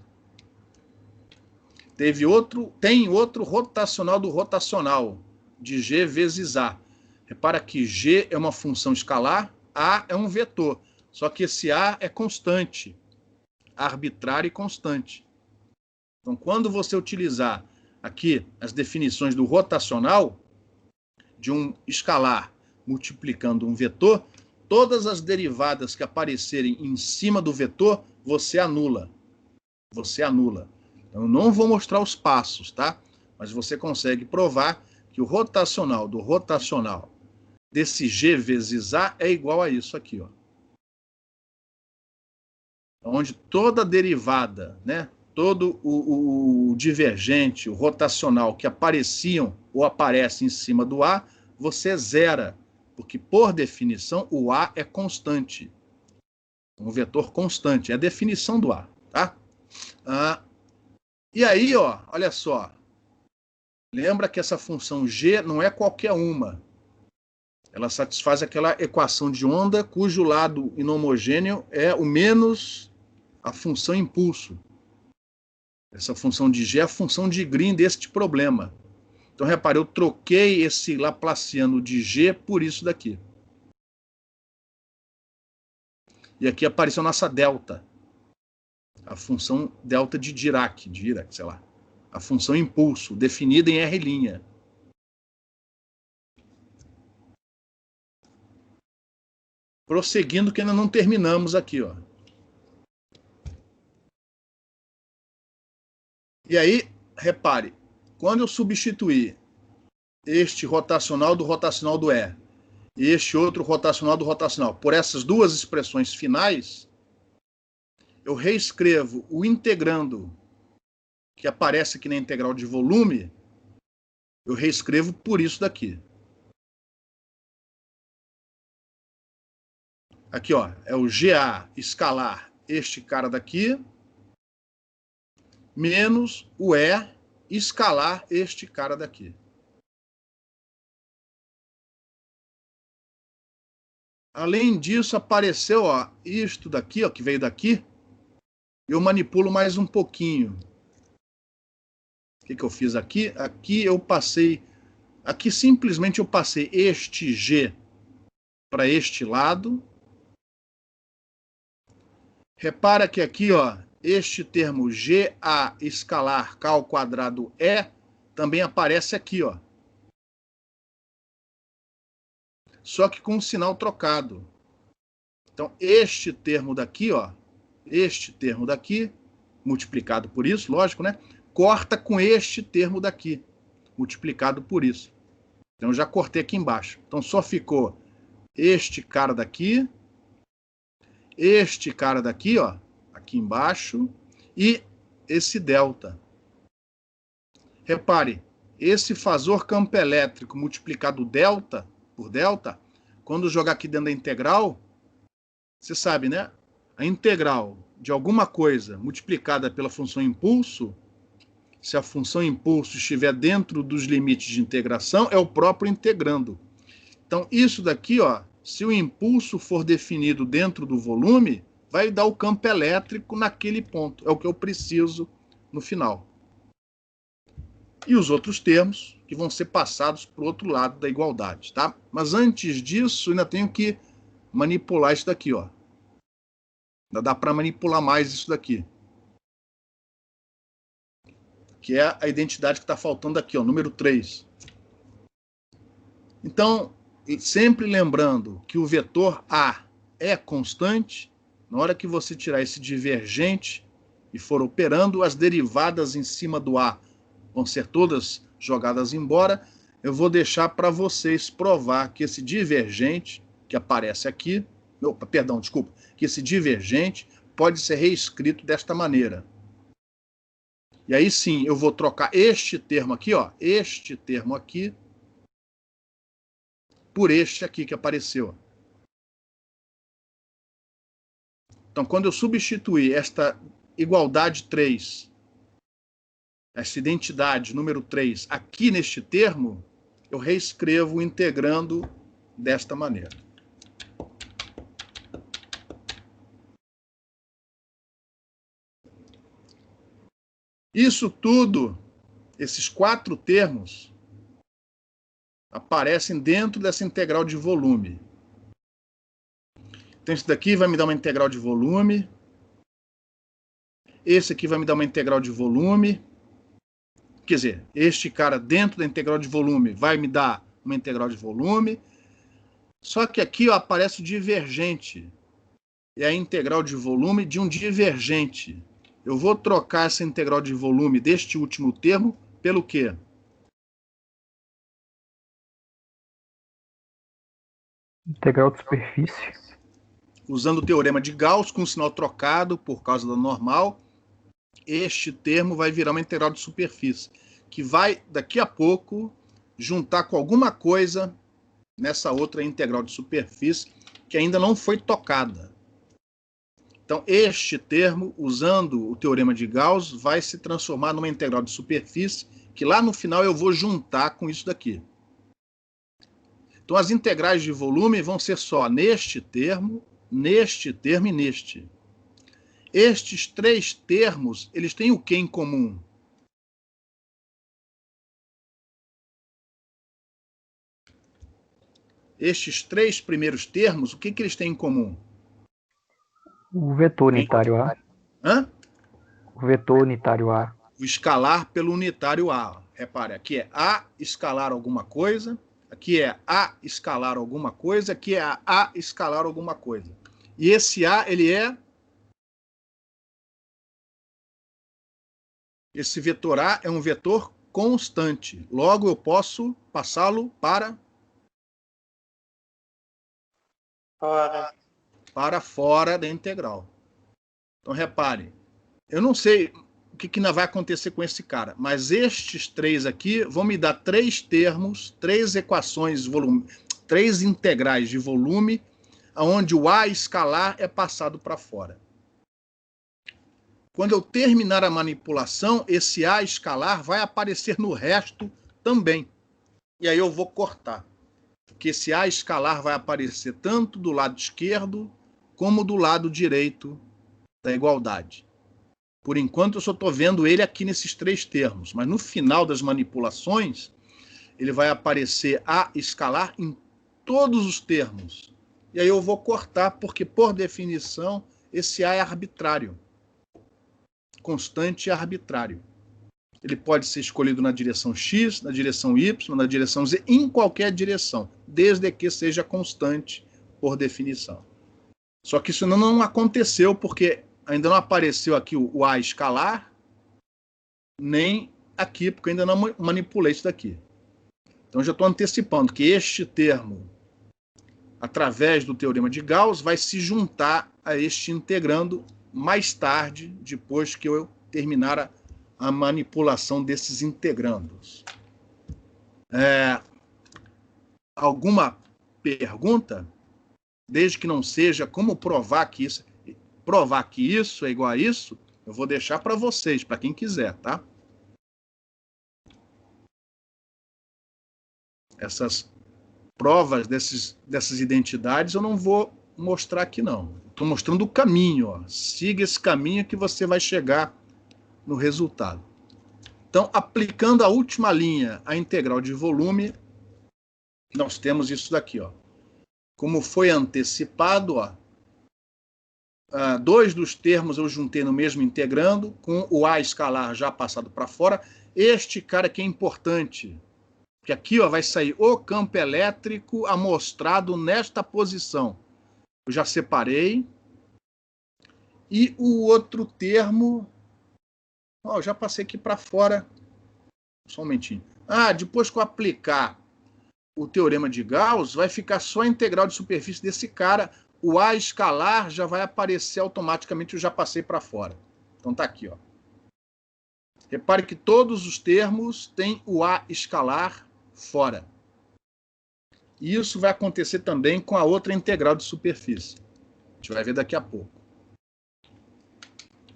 tem outro rotacional do rotacional, de G vezes A. Repara que G é uma função escalar, A é um vetor. Só que esse A é constante, arbitrário e constante. Então, quando você utilizar aqui as definições do rotacional, de um escalar multiplicando um vetor, todas as derivadas que aparecerem em cima do vetor, você anula. Você anula. Eu não vou mostrar os passos, tá? Mas você consegue provar que o rotacional do rotacional desse G vezes A é igual a isso aqui, ó. Onde toda derivada, né, todo o divergente, o rotacional que apareciam ou aparecem em cima do A, você zera, porque, por definição, o A é constante. Um vetor constante, é a definição do A, tá? E aí, ó, olha só, lembra que essa função G não é qualquer uma. Ela satisfaz aquela equação de onda cujo lado inhomogêneo é o menos a função impulso. Essa função de G é a função de Green deste problema. Então, repare, eu troquei esse laplaciano de G por isso daqui. E aqui apareceu nossa delta. A função delta de Dirac, sei lá. A função impulso, definida em R'. Prosseguindo, que ainda não terminamos aqui, ó. E aí, repare, quando eu substituir este rotacional do E e este outro rotacional do rotacional por essas duas expressões finais, eu reescrevo o integrando que aparece aqui na integral de volume, eu reescrevo por isso daqui. Aqui, ó, é o GA escalar este cara daqui, menos o E escalar este cara daqui. Além disso, apareceu, ó, isto daqui, ó, que veio daqui. Eu manipulo mais um pouquinho. O que eu fiz aqui? Aqui eu passei... Aqui simplesmente eu passei este G para este lado. Repara que aqui, ó, este termo GA escalar K ao quadrado E também aparece aqui, ó. Só que com um sinal trocado. Então, este termo daqui, ó, este termo daqui, multiplicado por isso, lógico, né? Corta com este termo daqui, multiplicado por isso. Então, eu já cortei aqui embaixo. Então, só ficou este cara daqui, este cara daqui, ó, aqui embaixo, e esse delta. Repare, esse fasor campo elétrico multiplicado delta por delta, quando jogar aqui dentro da integral, você sabe, né? A integral de alguma coisa multiplicada pela função impulso, se a função impulso estiver dentro dos limites de integração, é o próprio integrando. Então, isso daqui, ó, se o impulso for definido dentro do volume, vai dar o campo elétrico naquele ponto. É o que eu preciso no final. E os outros termos que vão ser passados para o outro lado da igualdade, tá? Mas antes disso, ainda tenho que manipular isso daqui, ó. Ainda dá para manipular mais isso daqui. Que é a identidade que está faltando aqui, ó, número 3. Então, sempre lembrando que o vetor A é constante, na hora que você tirar esse divergente e for operando, as derivadas em cima do A vão ser todas jogadas embora. Eu vou deixar para vocês provar que esse divergente que aparece aqui, que esse divergente pode ser reescrito desta maneira. E aí sim, eu vou trocar este termo aqui, ó, este termo aqui, por este aqui que apareceu. Então, quando eu substituir esta igualdade 3 essa identidade número 3 aqui neste termo, eu reescrevo integrando desta maneira. Isso tudo, esses 4 termos, aparecem dentro dessa integral de volume. Então, esse daqui vai me dar uma integral de volume. Esse aqui vai me dar uma integral de volume. Quer dizer, este cara dentro da integral de volume vai me dar uma integral de volume. Só que aqui ó, aparece o divergente. É a integral de volume de um divergente. Eu vou trocar essa integral de volume deste último termo pelo quê? Integral de superfície. Usando o teorema de Gauss com o sinal trocado por causa da normal, este termo vai virar uma integral de superfície, que vai, daqui a pouco, juntar com alguma coisa nessa outra integral de superfície que ainda não foi tocada. Então, este termo, usando o teorema de Gauss, vai se transformar numa integral de superfície, que lá no final eu vou juntar com isso daqui. Então, as integrais de volume vão ser só neste termo e neste. Estes 3 termos, eles têm o que em comum? Estes 3 primeiros termos, o que eles têm em comum? O vetor unitário A. Hã? O vetor unitário A. O escalar pelo unitário A. Repare, aqui é A escalar alguma coisa, aqui é A escalar alguma coisa, aqui é A escalar alguma coisa. E esse A, ele é... Esse vetor A é um vetor constante. Logo, eu posso passá-lo para fora da integral. Então, repare, eu não sei o que ainda vai acontecer com esse cara, mas estes 3 aqui vão me dar 3 termos, 3 equações, 3 integrais de volume, onde o A escalar é passado para fora. Quando eu terminar a manipulação, esse A escalar vai aparecer no resto também. E aí eu vou cortar. Porque esse A escalar vai aparecer tanto do lado esquerdo como do lado direito da igualdade. Por enquanto, eu só estou vendo ele aqui nesses 3 termos. Mas no final das manipulações, ele vai aparecer A escalar em todos os termos. E aí eu vou cortar, porque, por definição, esse A é arbitrário. Constante e arbitrário. Ele pode ser escolhido na direção X, na direção Y, na direção Z, em qualquer direção, desde que seja constante por definição. Só que isso não aconteceu porque ainda não apareceu aqui o A escalar, nem aqui, porque eu ainda não manipulei isso daqui. Então já estou antecipando que este termo, através do teorema de Gauss, vai se juntar a este integrando mais tarde, depois que eu terminar a manipulação desses integrandos. Alguma pergunta? Desde que não seja como provar que isso é igual a isso, eu vou deixar para vocês, para quem quiser, tá? Essas provas dessas identidades eu não vou mostrar aqui, não. Estou mostrando o caminho, ó. Siga esse caminho que você vai chegar no resultado. Então, aplicando a última linha, a integral de volume, nós temos isso daqui, ó. Como foi antecipado, ó, 2 dos termos eu juntei no mesmo integrando, com o A escalar já passado para fora. Este cara aqui é importante, porque aqui ó, vai sair o campo elétrico amostrado nesta posição. Eu já separei. E o outro termo... Ó, eu já passei aqui para fora. Só um momentinho. Depois que eu aplicar o teorema de Gauss, vai ficar só a integral de superfície desse cara. O A escalar já vai aparecer automaticamente, eu já passei para fora. Então tá aqui, ó. Repare que todos os termos têm o A escalar fora. E isso vai acontecer também com a outra integral de superfície. A gente vai ver daqui a pouco.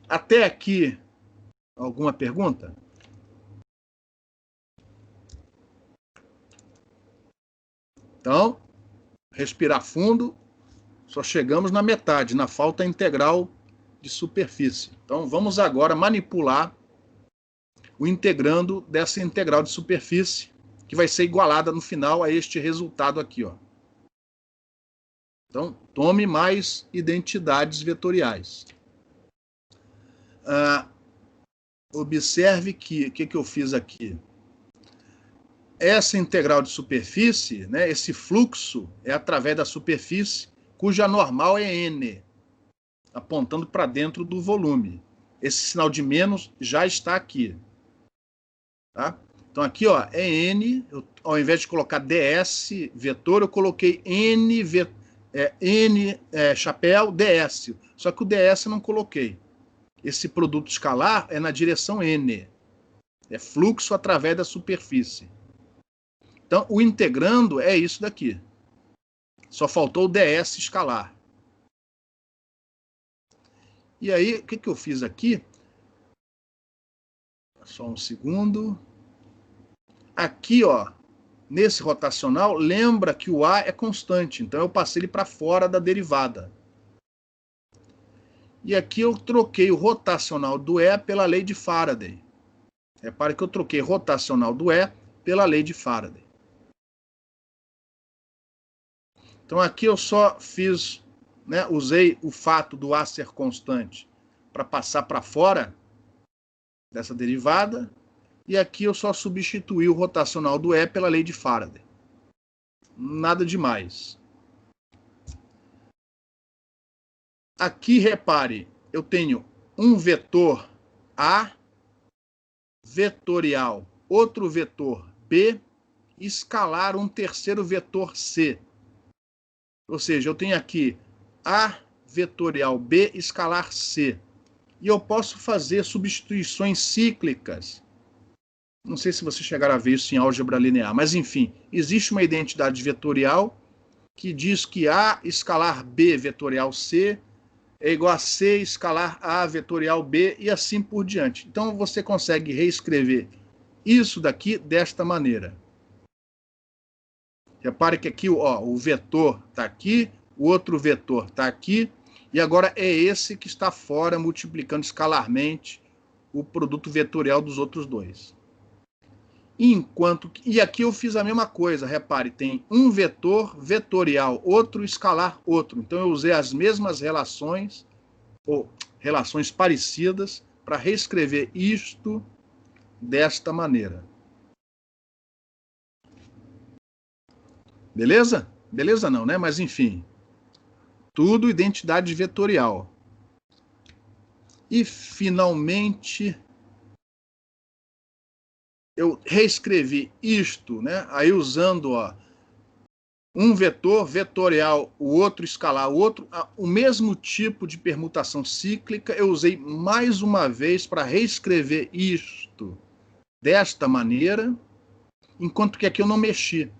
Até aqui, alguma pergunta? Então, respirar fundo, só chegamos na metade, na falta integral de superfície. Então, vamos agora manipular o integrando dessa integral de superfície, que vai ser igualada no final a este resultado aqui, ó. Então, tome mais identidades vetoriais. Observe que o que eu fiz aqui. Essa integral de superfície, né, esse fluxo é através da superfície, cuja normal é n, apontando para dentro do volume. Esse sinal de menos já está aqui. Tá? Então aqui, ó, é n, ao invés de colocar ds vetor, eu coloquei n, chapéu ds, só que o ds eu não coloquei. Esse produto escalar é na direção n, é fluxo através da superfície. Então, o integrando é isso daqui. Só faltou o ds escalar. E aí, o que eu fiz aqui? Só um segundo. Aqui, ó, nesse rotacional, lembra que o A é constante. Então, eu passei ele para fora da derivada. E aqui eu troquei o rotacional do E pela lei de Faraday. Repare que eu troquei rotacional do E pela lei de Faraday. Então, aqui eu só fiz, né, usei o fato do A ser constante para passar para fora dessa derivada. E aqui eu só substituí o rotacional do E pela lei de Faraday. Nada demais. Aqui, repare, eu tenho um vetor A vetorial, outro vetor B, escalar um terceiro vetor C. Ou seja, eu tenho aqui A vetorial B escalar C. E eu posso fazer substituições cíclicas. Não sei se vocês chegaram a ver isso em álgebra linear, mas enfim, existe uma identidade vetorial que diz que A escalar B vetorial C é igual a C escalar A vetorial B e assim por diante. Então você consegue reescrever isso daqui desta maneira. Repare que aqui, ó, o vetor está aqui, o outro vetor está aqui, e agora é esse que está fora, multiplicando escalarmente o produto vetorial dos outros dois. E aqui eu fiz a mesma coisa, repare, tem um vetor vetorial, outro escalar outro. Então eu usei as mesmas relações, ou relações parecidas, para reescrever isto desta maneira. Beleza? Beleza não, né? Mas enfim, tudo identidade vetorial. E finalmente eu reescrevi isto, né? Aí usando, ó, um vetor vetorial, o outro escalar, o outro, o mesmo tipo de permutação cíclica, eu usei mais uma vez para reescrever isto desta maneira, enquanto que aqui eu não mexi,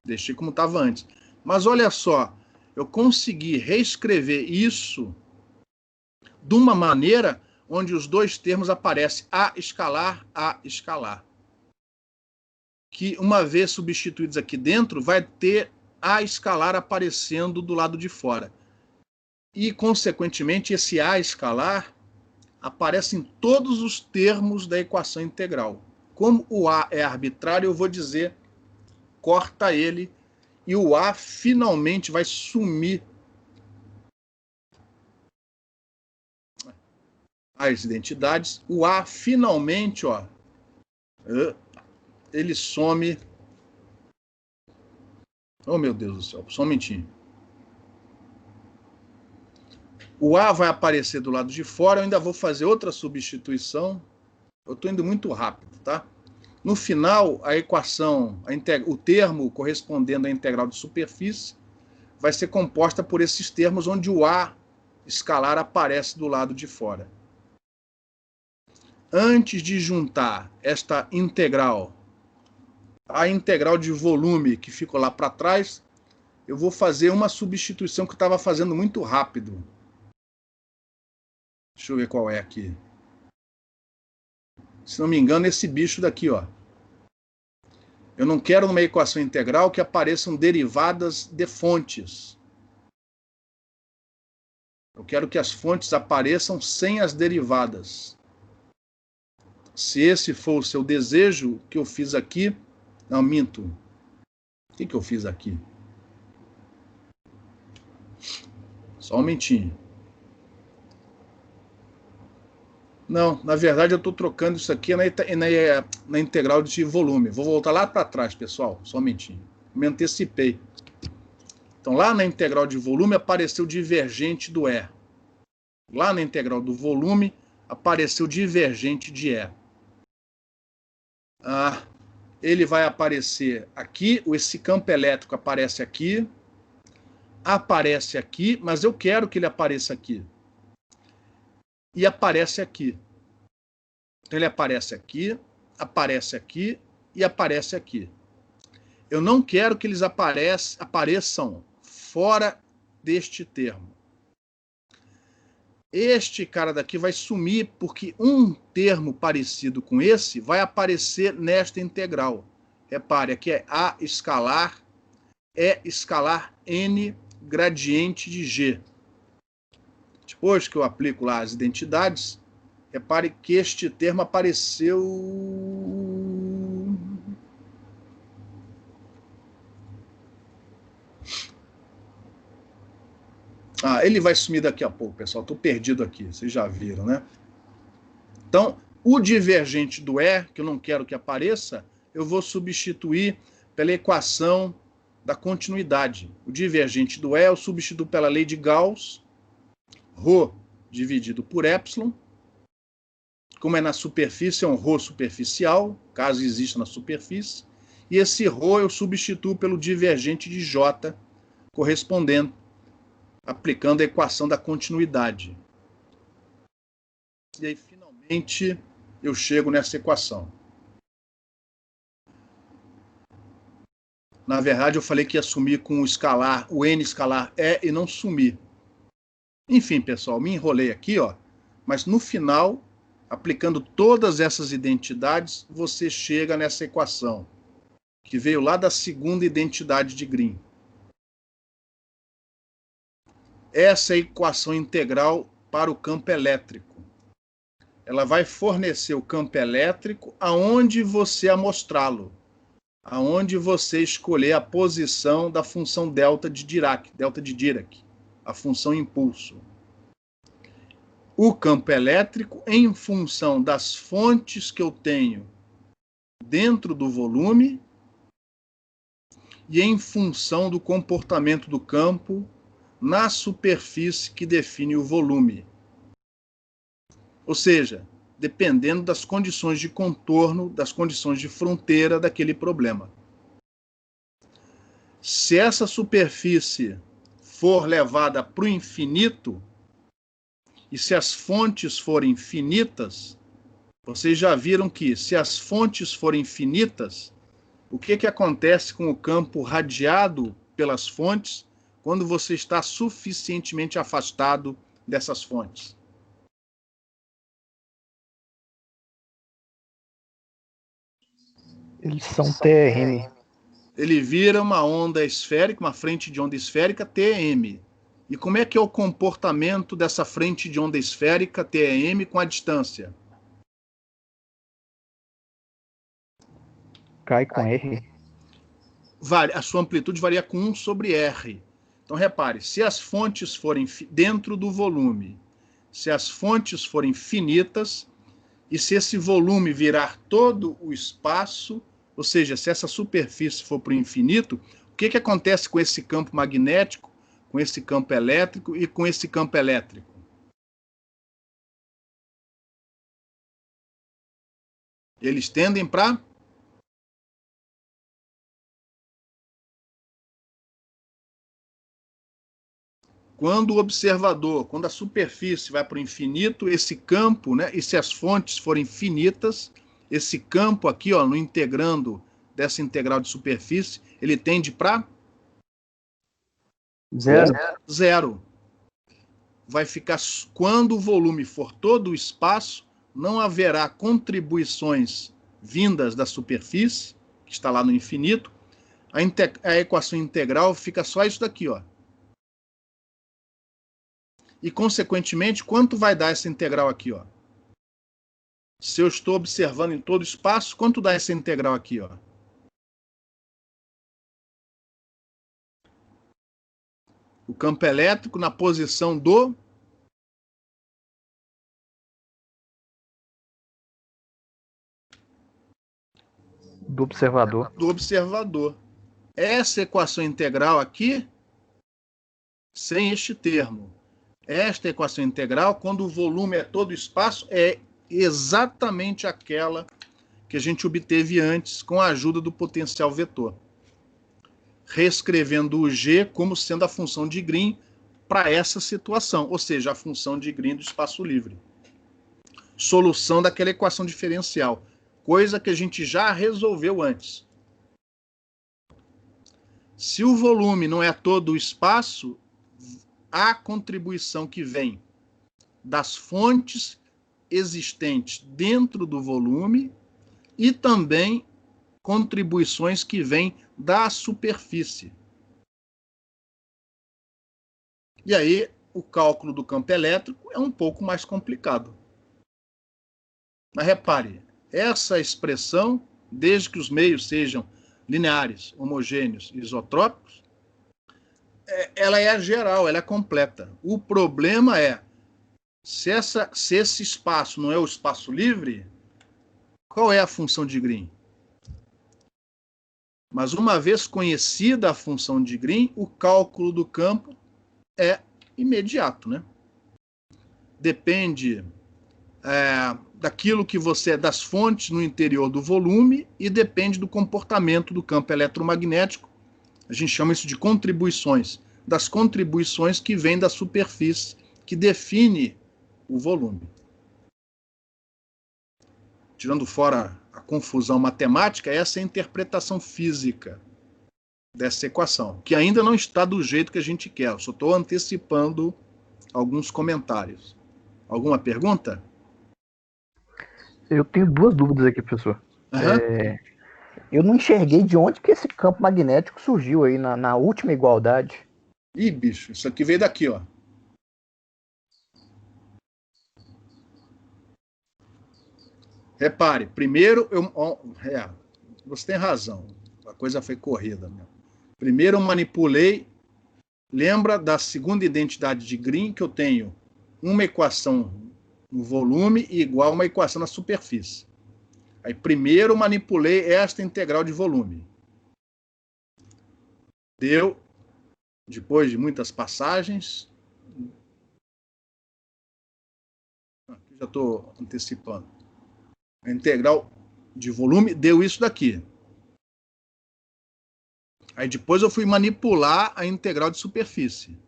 deixei como estava antes. Mas olha só, eu consegui reescrever isso de uma maneira onde os dois termos aparecem A escalar. Que uma vez substituídos aqui dentro, vai ter A escalar aparecendo do lado de fora. E, consequentemente, esse A escalar aparece em todos os termos da equação integral. Como o A é arbitrário, eu vou dizer, corta ele, e o A finalmente vai sumir. As identidades, o A finalmente, ó, ele some. Oh, meu Deus do céu, só um momentinho. O A vai aparecer do lado de fora, eu ainda vou fazer outra substituição. Eu estou indo muito rápido, tá? No final, a equação, o termo correspondendo à integral de superfície, vai ser composta por esses termos onde o A escalar aparece do lado de fora. Antes de juntar esta integral, a integral de volume que ficou lá para trás, eu vou fazer uma substituição que eu estava fazendo muito rápido. Deixa eu ver qual é aqui. Se não me engano, esse bicho daqui, ó. Eu não quero numa equação integral que apareçam derivadas de fontes. Eu quero que as fontes apareçam sem as derivadas. Se esse for o seu desejo, o que eu fiz aqui... Não, minto. O que eu fiz aqui? Só um momentinho. Não, na verdade eu estou trocando isso aqui na integral de volume. Vou voltar lá para trás, pessoal, só um momentinho. Me antecipei. Então, lá na integral de volume apareceu divergente do E. Lá na integral do volume apareceu divergente de E. Ele vai aparecer aqui, esse campo elétrico aparece aqui, mas eu quero que ele apareça aqui. E aparece aqui. Então, ele aparece aqui e aparece aqui. Eu não quero que eles apareçam fora deste termo. Este cara daqui vai sumir porque um termo parecido com esse vai aparecer nesta integral. Repare, aqui é A escalar, E escalar N gradiente de G. Depois que eu aplico lá as identidades, repare que este termo apareceu... ele vai sumir daqui a pouco, pessoal. Estou perdido aqui, vocês já viram, né? Então, o divergente do E, que eu não quero que apareça, eu vou substituir pela equação da continuidade. O divergente do E eu substituo pela lei de Gauss, ρ dividido por epsilon. Como é na superfície, é um ρ superficial, caso exista na superfície. E esse ρ eu substituo pelo divergente de J, correspondendo, aplicando a equação da continuidade. E aí, finalmente, eu chego nessa equação. Na verdade, eu falei que ia sumir com o escalar, o N escalar E, e não sumir. Enfim, pessoal, me enrolei aqui, ó, mas no final, aplicando todas essas identidades, você chega nessa equação, que veio lá da segunda identidade de Green. Essa é a equação integral para o campo elétrico. Ela vai fornecer o campo elétrico aonde você amostrá-lo, aonde você escolher a posição da função delta de Dirac, a função impulso. O campo elétrico, em função das fontes que eu tenho dentro do volume e em função do comportamento do campo na superfície que define o volume. Ou seja, dependendo das condições de contorno, das condições de fronteira daquele problema. Se essa superfície for levada para o infinito, e se as fontes forem finitas, vocês já viram que, se as fontes forem finitas, o que acontece com o campo radiado pelas fontes quando você está suficientemente afastado dessas fontes? Eles são TRM. Ele vira uma onda esférica, uma frente de onda esférica TM. E como é que é o comportamento dessa frente de onda esférica TM com a distância? Cai com R. A sua amplitude varia com 1 sobre R. Então, repare, se as fontes forem dentro do volume, se as fontes forem finitas, e se esse volume virar todo o espaço, ou seja, se essa superfície for para o infinito, o que acontece com esse campo magnético, com esse campo elétrico e com esse campo elétrico? Eles tendem para... Quando o observador, quando a superfície vai para o infinito, esse campo, né, e se as fontes forem finitas, esse campo aqui, ó, no integrando dessa integral de superfície, ele tende para... Zero. Vai ficar, quando o volume for todo o espaço, não haverá contribuições vindas da superfície, que está lá no infinito, a equação integral fica só isso daqui, ó. E, consequentemente, quanto vai dar essa integral aqui, ó? Se eu estou observando em todo o espaço, quanto dá essa integral aqui, ó? O campo elétrico na posição do observador. Do observador. Essa equação integral aqui, sem este termo. Esta equação integral, quando o volume é todo o espaço, é exatamente aquela que a gente obteve antes com a ajuda do potencial vetor, reescrevendo o G como sendo a função de Green para essa situação, ou seja, a função de Green do espaço livre. Solução daquela equação diferencial, coisa que a gente já resolveu antes. Se o volume não é todo o espaço, a contribuição que vem das fontes existentes dentro do volume e também contribuições que vêm da superfície. E aí, o cálculo do campo elétrico é um pouco mais complicado. Mas repare, essa expressão, desde que os meios sejam lineares, homogêneos e isotrópicos, ela é geral, ela é completa. O problema é, se esse espaço não é o espaço livre, qual é a função de Green? Mas uma vez conhecida a função de Green, o cálculo do campo é imediato, né? Depende daquilo que das fontes no interior do volume e depende do comportamento do campo eletromagnético. A gente chama isso de contribuições, das contribuições que vêm da superfície, que define o volume. Tirando fora a confusão matemática, essa é a interpretação física dessa equação, que ainda não está do jeito que a gente quer. Eu só estou antecipando alguns comentários. Alguma pergunta? Eu tenho duas dúvidas aqui, professor. Uhum. Eu não enxerguei de onde que esse campo magnético surgiu aí na última igualdade. Ih, bicho, isso aqui veio daqui, ó. Repare, primeiro, você tem razão, a coisa foi corrida mesmo. Primeiro eu manipulei, lembra da segunda identidade de Green, que eu tenho uma equação no volume igual a uma equação na superfície. Aí primeiro eu manipulei esta integral de volume. Deu, depois de muitas passagens, aqui já estou antecipando, a integral de volume deu isso daqui. Aí depois eu fui manipular a integral de superfície.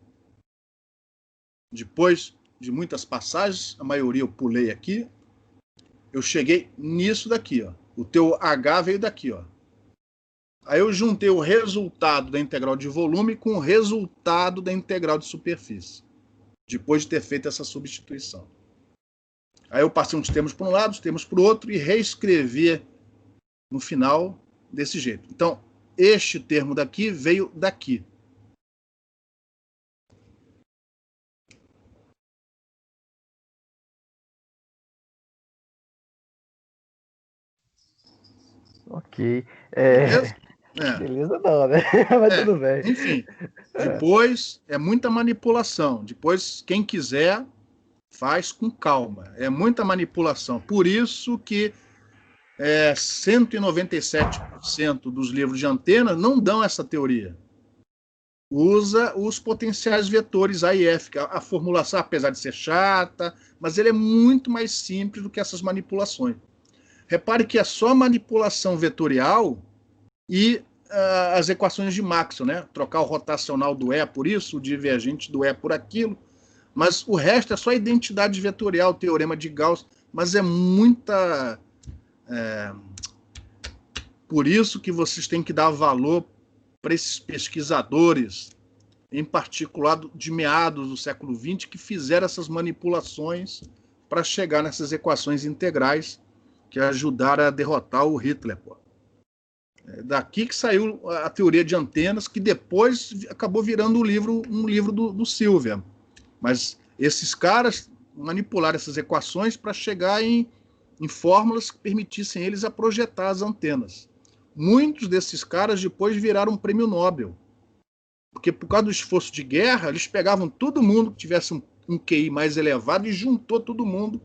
Depois de muitas passagens, a maioria eu pulei aqui, eu cheguei nisso daqui, ó. O teu H veio daqui, ó. Aí eu juntei o resultado da integral de volume com o resultado da integral de superfície, depois de ter feito essa substituição. Aí eu passei uns termos para um lado, os termos para o outro e reescrevi no final desse jeito. Então, este termo daqui veio daqui. Ok. Beleza? Beleza não, né? Mas tudo bem. Enfim, depois é muita manipulação. Depois, quem quiser, faz com calma. É muita manipulação. Por isso que 197% dos livros de antena não dão essa teoria. Usa os potenciais vetores A e F. A formulação, apesar de ser chata, mas ele é muito mais simples do que essas manipulações. Repare que é só manipulação vetorial e as equações de Maxwell, né? Trocar o rotacional do E por isso, o divergente do E por aquilo. Mas o resto é só identidade vetorial, teorema de Gauss. Mas é muita... Por isso que vocês têm que dar valor para esses pesquisadores, em particular de meados do século XX, que fizeram essas manipulações para chegar nessas equações integrais que ajudaram a derrotar o Hitler. Pô. É daqui que saiu a teoria de antenas, que depois acabou virando um livro do Silver. Mas esses caras manipularam essas equações para chegar em fórmulas que permitissem eles a projetar as antenas. Muitos desses caras depois viraram um prêmio Nobel. Porque por causa do esforço de guerra, eles pegavam todo mundo que tivesse um QI mais elevado e juntou todo mundo.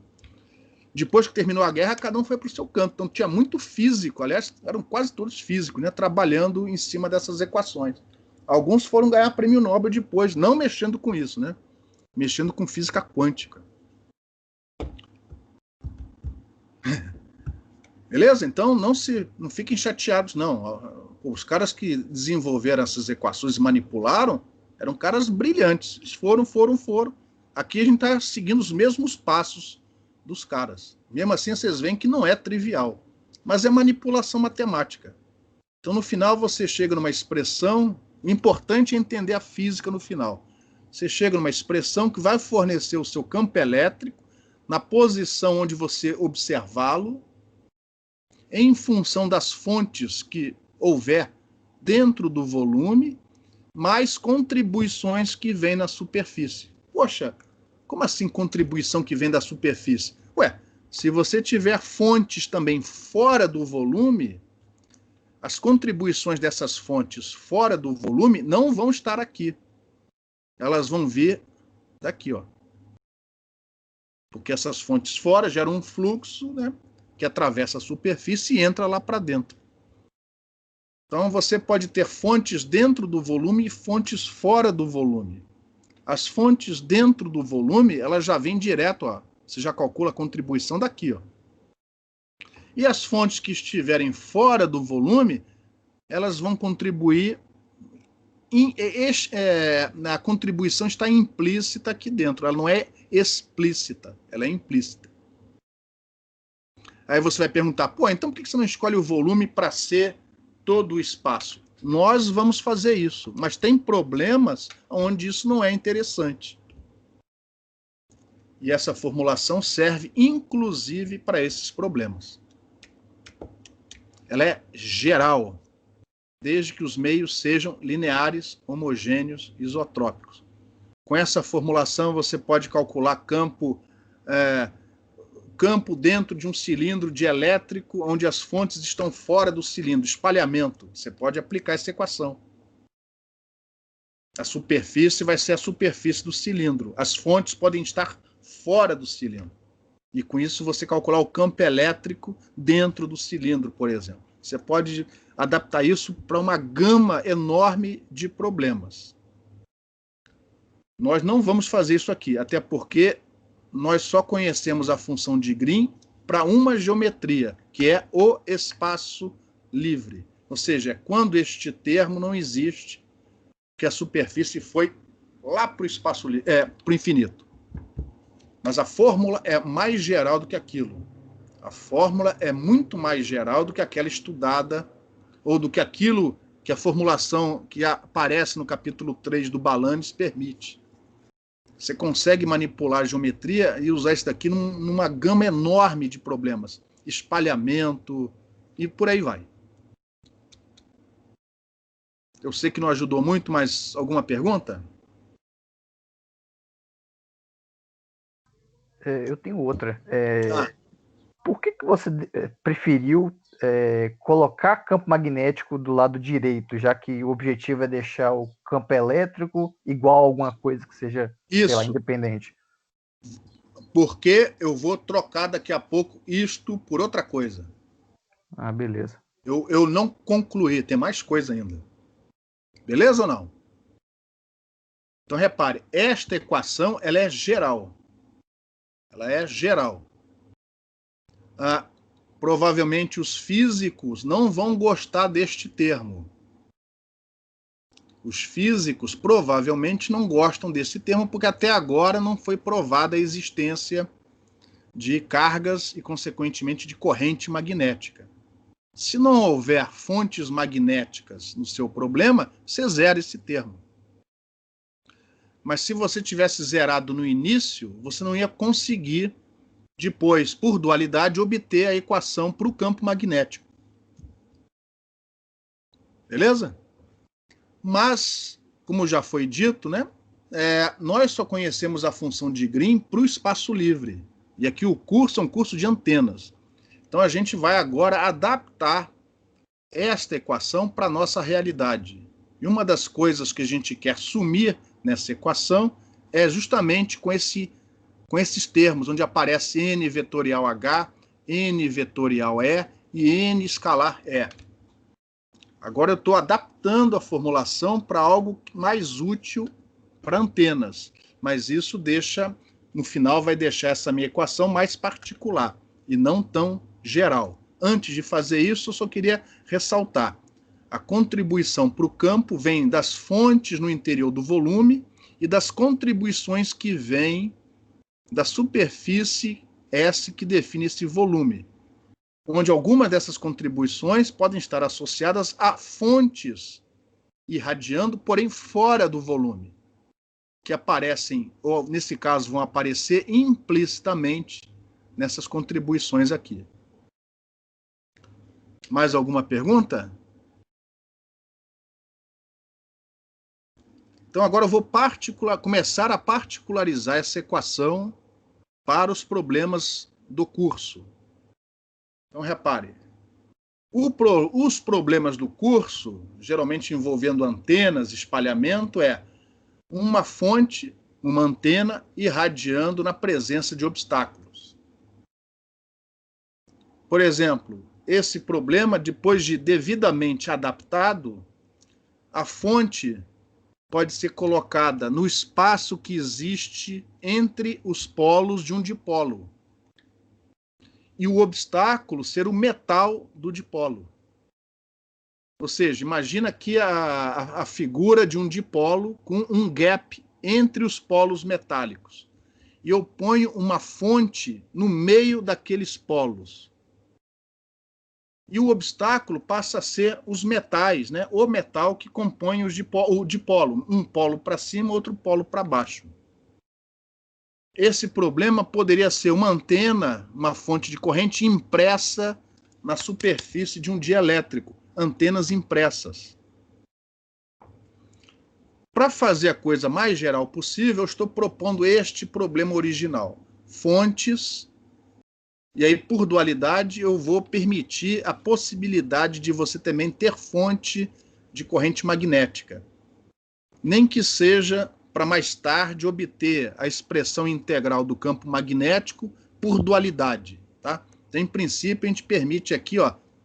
Depois que terminou a guerra, cada um foi para o seu canto. Então tinha muito físico, aliás, eram quase todos físicos, né, trabalhando em cima dessas equações. Alguns foram ganhar prêmio Nobel depois, não mexendo com isso, né? Mexendo com física quântica. Beleza? Então não fiquem chateados, não. Os caras que desenvolveram essas equações e manipularam eram caras brilhantes. Eles foram. Aqui a gente está seguindo os mesmos passos dos caras. Mesmo assim, vocês veem que não é trivial. Mas é manipulação matemática. Então, no final, você chega numa expressão. O importante é entender a física no final. Você chega numa expressão que vai fornecer o seu campo elétrico na posição onde você observá-lo, em função das fontes que houver dentro do volume, mais contribuições que vêm na superfície. Poxa, como assim contribuição que vem da superfície? Ué, se você tiver fontes também fora do volume, as contribuições dessas fontes fora do volume não vão estar aqui. Elas vão vir daqui, ó. Porque essas fontes fora geram um fluxo, né, que atravessa a superfície e entra lá para dentro. Então você pode ter fontes dentro do volume e fontes fora do volume. As fontes dentro do volume, elas já vêm direto, ó. Você já calcula a contribuição daqui, ó. E as fontes que estiverem fora do volume, elas vão contribuir. A contribuição está implícita aqui dentro, ela não é explícita, ela é implícita. Aí você vai perguntar, pô, então por que você não escolhe o volume para ser todo o espaço? Nós vamos fazer isso, mas tem problemas onde isso não é interessante. E essa formulação serve, inclusive, para esses problemas. Ela é geral, desde que os meios sejam lineares, homogêneos, isotrópicos. Com essa formulação, você pode calcular campo dentro de um cilindro dielétrico, onde as fontes estão fora do cilindro, espalhamento. Você pode aplicar essa equação. A superfície vai ser a superfície do cilindro. As fontes podem estar fora do cilindro. E com isso você calcular o campo elétrico dentro do cilindro, por exemplo. Você pode adaptar isso para uma gama enorme de problemas. Nós não vamos fazer isso aqui, até porque nós só conhecemos a função de Green para uma geometria, que é o espaço livre. Ou seja, é quando este termo não existe, que a superfície foi lá para o espaço para o infinito. Mas a fórmula é mais geral do que aquilo. A fórmula é muito mais geral do que aquela estudada, ou do que aquilo que a formulação que aparece no capítulo 3 do Balanis permite. Você consegue manipular a geometria e usar isso daqui numa gama enorme de problemas. Espalhamento e por aí vai. Eu sei que não ajudou muito, mas alguma pergunta? Eu tenho outra. Por que você preferiu colocar campo magnético do lado direito, já que o objetivo é deixar o campo elétrico igual a alguma coisa que seja, sei lá, independente? Porque eu vou trocar daqui a pouco isto por outra coisa. Ah, beleza. Eu não concluí, tem mais coisa ainda. Beleza ou não? Então repare, esta equação ela é geral. Ela é geral. Provavelmente os físicos não vão gostar deste termo. Os físicos provavelmente não gostam desse termo porque até agora não foi provada a existência de cargas e, consequentemente, de corrente magnética. Se não houver fontes magnéticas no seu problema, você zera esse termo. Mas se você tivesse zerado no início, você não ia conseguir depois, por dualidade, obter a equação para o campo magnético. Beleza? Mas, como já foi dito, né, nós só conhecemos a função de Green para o espaço livre. E aqui o curso é um curso de antenas. Então a gente vai agora adaptar esta equação para a nossa realidade. E uma das coisas que a gente quer sumir nessa equação é justamente com esses termos, onde aparece n vetorial H, n vetorial E e n escalar E. Agora eu estou adaptando a formulação para algo mais útil para antenas, mas isso no final vai deixar essa minha equação mais particular e não tão geral. Antes de fazer isso, eu só queria ressaltar: a contribuição para o campo vem das fontes no interior do volume e das contribuições que vêm da superfície S que define esse volume, onde algumas dessas contribuições podem estar associadas a fontes irradiando, porém fora do volume, que aparecem, ou nesse caso vão aparecer implicitamente nessas contribuições aqui. Mais alguma pergunta? Então agora eu vou começar a particularizar essa equação para os problemas do curso. Então repare, os problemas do curso, geralmente envolvendo antenas, espalhamento, é uma fonte, uma antena irradiando na presença de obstáculos. Por exemplo, esse problema, depois de devidamente adaptado, a fonte pode ser colocada no espaço que existe entre os polos de um dipolo. E o obstáculo ser o metal do dipolo. Ou seja, imagina aqui a figura de um dipolo com um gap entre os polos metálicos. E eu ponho uma fonte no meio daqueles polos. E o obstáculo passa a ser os metais, né? O metal que compõe o dipolo. Um polo para cima, outro polo para baixo. Esse problema poderia ser uma antena, uma fonte de corrente impressa na superfície de um dielétrico. Antenas impressas. Para fazer a coisa mais geral possível, eu estou propondo este problema original. Fontes, e aí por dualidade eu vou permitir a possibilidade de você também ter fonte de corrente magnética. Nem que seja para mais tarde obter a expressão integral do campo magnético por dualidade. Tá? Então, em princípio, a gente permite aqui,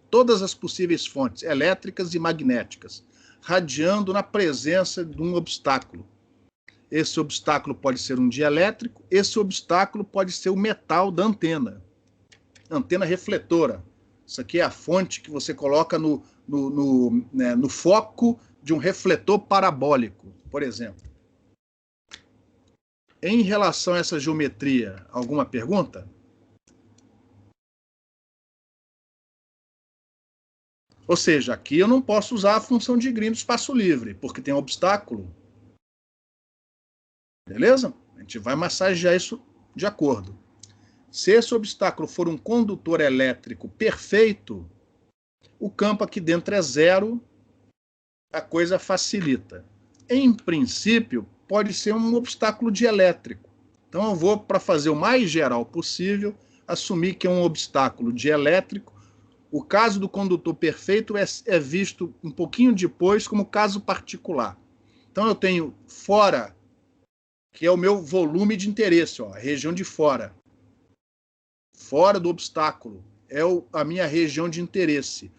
todas as possíveis fontes elétricas e magnéticas, radiando na presença de um obstáculo. Esse obstáculo pode ser um dielétrico, esse obstáculo pode ser o metal da antena. Antena refletora. Isso aqui é a fonte que você coloca no foco de um refletor parabólico, por exemplo. Em relação a essa geometria, alguma pergunta? Ou seja, aqui eu não posso usar a função de Green do espaço livre, porque tem um obstáculo. Beleza? A gente vai massagear isso de acordo. Se esse obstáculo for um condutor elétrico perfeito, o campo aqui dentro é zero, a coisa facilita. Em princípio, pode ser um obstáculo dielétrico. Então eu vou, para fazer o mais geral possível, assumir que é um obstáculo dielétrico. O caso do condutor perfeito é visto um pouquinho depois como caso particular. Então eu tenho fora, que é o meu volume de interesse, a região de fora. Fora do obstáculo é a minha região de interesse.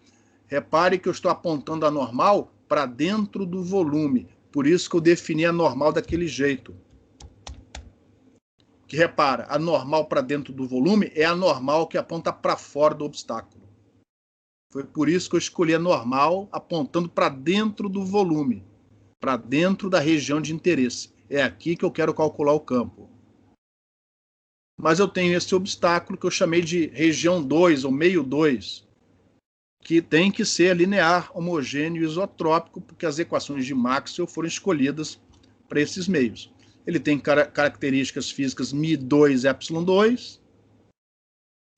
Repare que eu estou apontando a normal para dentro do volume. Por isso que eu defini a normal daquele jeito. Que repara, a normal para dentro do volume é a normal que aponta para fora do obstáculo. Foi por isso que eu escolhi a normal apontando para dentro do volume, para dentro da região de interesse. É aqui que eu quero calcular o campo. Mas eu tenho esse obstáculo que eu chamei de região 2 ou meio 2, que tem que ser linear, homogêneo e isotrópico, porque as equações de Maxwell foram escolhidas para esses meios. Ele tem características físicas μ2 ε2,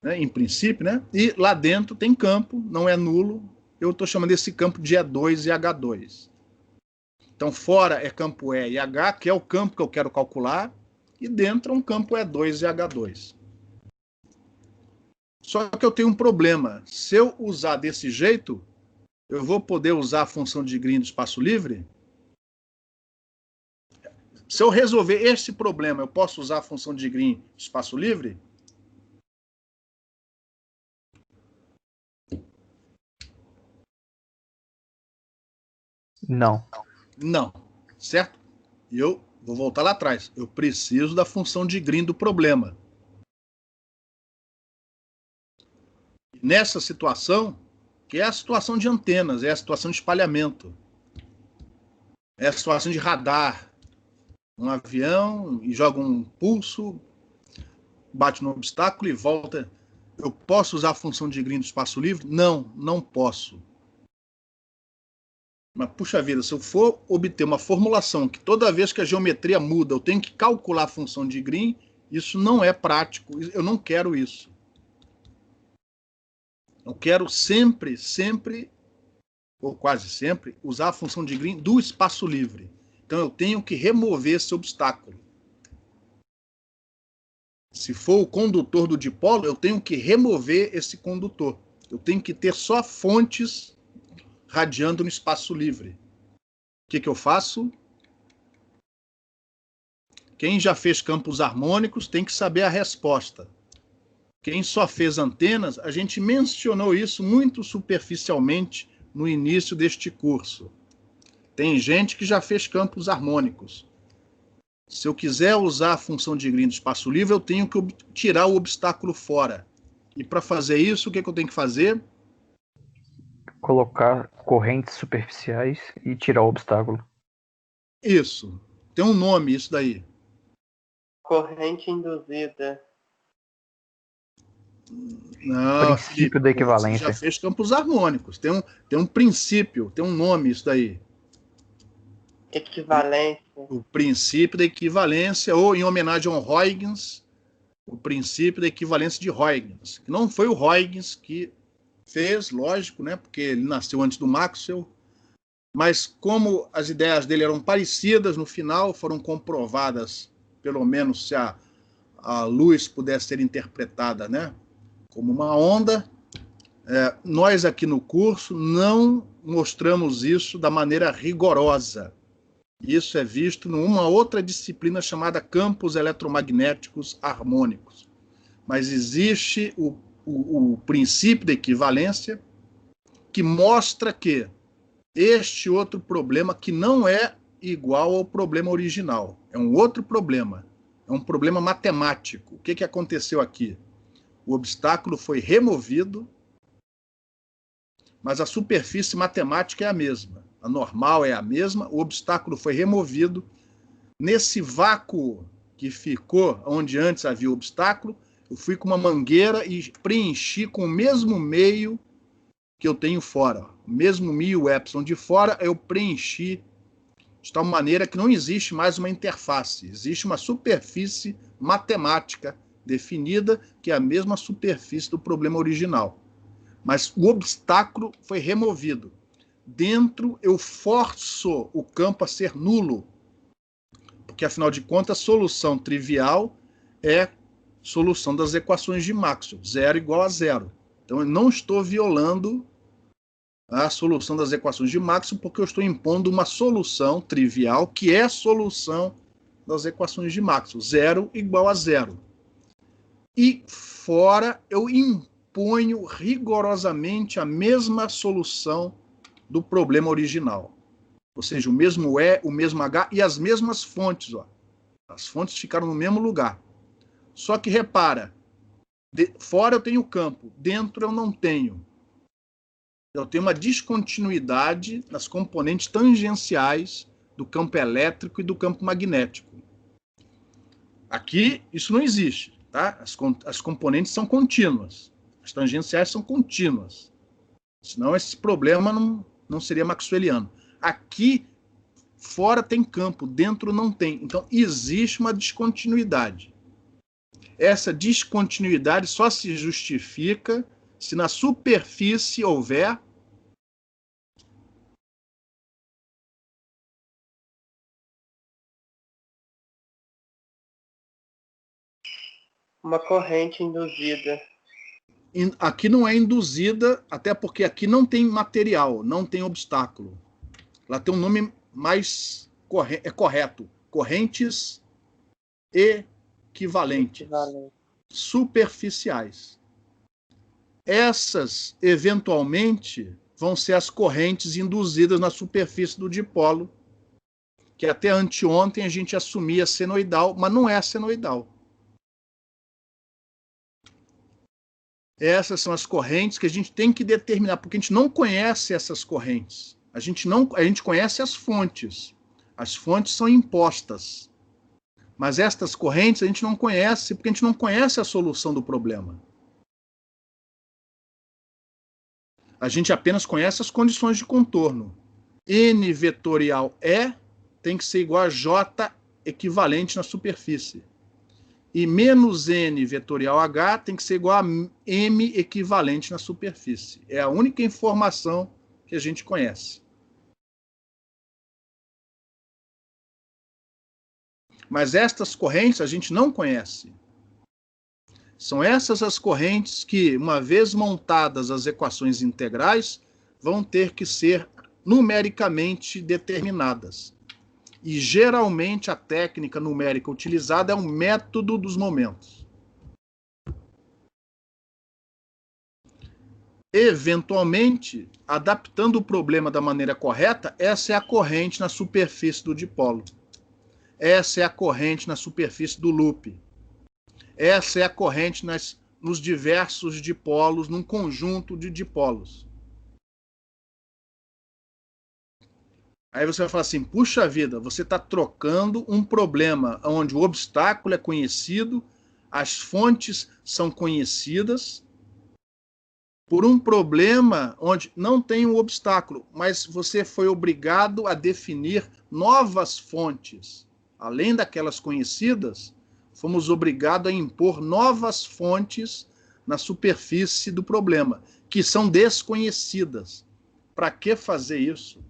né, em princípio, né? E lá dentro tem campo, não é nulo, eu estou chamando esse campo de E2 e H2. Então, fora é campo E e H, que é o campo que eu quero calcular, e dentro é um campo E2 e H2. Só que eu tenho um problema. Se eu usar desse jeito, eu vou poder usar a função de Green do espaço livre? Se eu resolver esse problema, eu posso usar a função de Green do espaço livre? Não. Não, certo? E eu vou voltar lá atrás. Eu preciso da função de Green do problema. Nessa situação, que é a situação de antenas, é a situação de espalhamento, é a situação de radar. Um avião e joga um pulso, bate no obstáculo e volta. Eu posso usar a função de Green do espaço livre? Não, não posso. Mas, puxa vida, se eu for obter uma formulação que toda vez que a geometria muda eu tenho que calcular a função de Green, isso não é prático. Eu não quero isso. Eu quero sempre, ou quase sempre, usar a função de Green do espaço livre. Então eu tenho que remover esse obstáculo. Se for o condutor do dipolo, eu tenho que remover esse condutor. Eu tenho que ter só fontes radiando no espaço livre. O que eu faço? Quem já fez campos harmônicos tem que saber a resposta. Quem só fez antenas, a gente mencionou isso muito superficialmente no início deste curso. Tem gente que já fez campos harmônicos. Se eu quiser usar a função de Green do espaço livre, eu tenho que tirar o obstáculo fora. E para fazer isso, o que eu tenho que fazer? Colocar correntes superficiais e tirar o obstáculo. Isso. Tem um nome isso daí. Corrente induzida. Não, Princípio Felipe, da equivalência. você já fez campos harmônicos. Tem um princípio, tem um nome isso daí. Equivalência. O princípio da equivalência, ou em homenagem ao Huygens, o princípio da equivalência de Huygens. Que não foi o Huygens que fez, lógico, né? Porque ele nasceu antes do Maxwell. Mas como as ideias dele eram parecidas, no final foram comprovadas, pelo menos se a luz pudesse ser interpretada, né, como uma onda. Nós aqui no curso não mostramos isso da maneira rigorosa. Isso é visto numa outra disciplina chamada campos eletromagnéticos harmônicos. Mas existe o princípio da equivalência que mostra que este outro problema, que não é igual ao problema original, é um outro problema, é um problema matemático. O que aconteceu aqui? O obstáculo foi removido, mas a superfície matemática é a mesma. A normal é a mesma, o obstáculo foi removido. Nesse vácuo que ficou, onde antes havia o obstáculo, eu fui com uma mangueira e preenchi com o mesmo meio que eu tenho fora. O mesmo μ epsilon de fora, eu preenchi de tal maneira que não existe mais uma interface. Existe uma superfície matemática definida, que é a mesma superfície do problema original. Mas o obstáculo foi removido. Dentro, eu forço o campo a ser nulo, porque, afinal de contas, a solução trivial é solução das equações de Maxwell, 0 igual a 0. Então, eu não estou violando a solução das equações de Maxwell, porque eu estou impondo uma solução trivial, que é a solução das equações de Maxwell, 0 igual a 0. E fora, eu imponho rigorosamente a mesma solução do problema original. Ou seja, o mesmo E, o mesmo H e as mesmas fontes. Ó. As fontes ficaram no mesmo lugar. Só que repara, fora eu tenho campo, dentro eu não tenho. Eu tenho uma descontinuidade nas componentes tangenciais do campo elétrico e do campo magnético. Aqui, isso não existe. Tá? As componentes são contínuas. As tangenciais são contínuas. Senão esse problema não seria maxwelliano. Aqui, fora tem campo, dentro não tem. Então, existe uma descontinuidade. Essa descontinuidade só se justifica se na superfície houver Uma corrente induzida. Aqui não é induzida, até porque aqui não tem material, não tem obstáculo. Lá tem um nome mais correto. Correntes equivalentes. Superficiais. Essas, eventualmente, vão ser as correntes induzidas na superfície do dipolo, que até anteontem a gente assumia senoidal, mas não é senoidal. Essas são as correntes que a gente tem que determinar, porque a gente não conhece essas correntes. A gente conhece as fontes. As fontes são impostas. Mas estas correntes a gente não conhece, porque a gente não conhece a solução do problema. A gente apenas conhece as condições de contorno. N vetorial E tem que ser igual a J equivalente na superfície. E menos N vetorial H tem que ser igual a M equivalente na superfície. É a única informação que a gente conhece. Mas estas correntes a gente não conhece. São essas as correntes que, uma vez montadas as equações integrais, vão ter que ser numericamente determinadas. E, geralmente, a técnica numérica utilizada é um método dos momentos. Eventualmente, adaptando o problema da maneira correta, essa é a corrente na superfície do dipolo. Essa é a corrente na superfície do loop. Essa é a corrente nos diversos dipolos, num conjunto de dipolos. Aí você vai falar assim, puxa vida, você está trocando um problema onde o obstáculo é conhecido, as fontes são conhecidas, por um problema onde não tem um obstáculo, mas você foi obrigado a definir novas fontes. Além daquelas conhecidas, fomos obrigados a impor novas fontes na superfície do problema, que são desconhecidas. Para que fazer isso?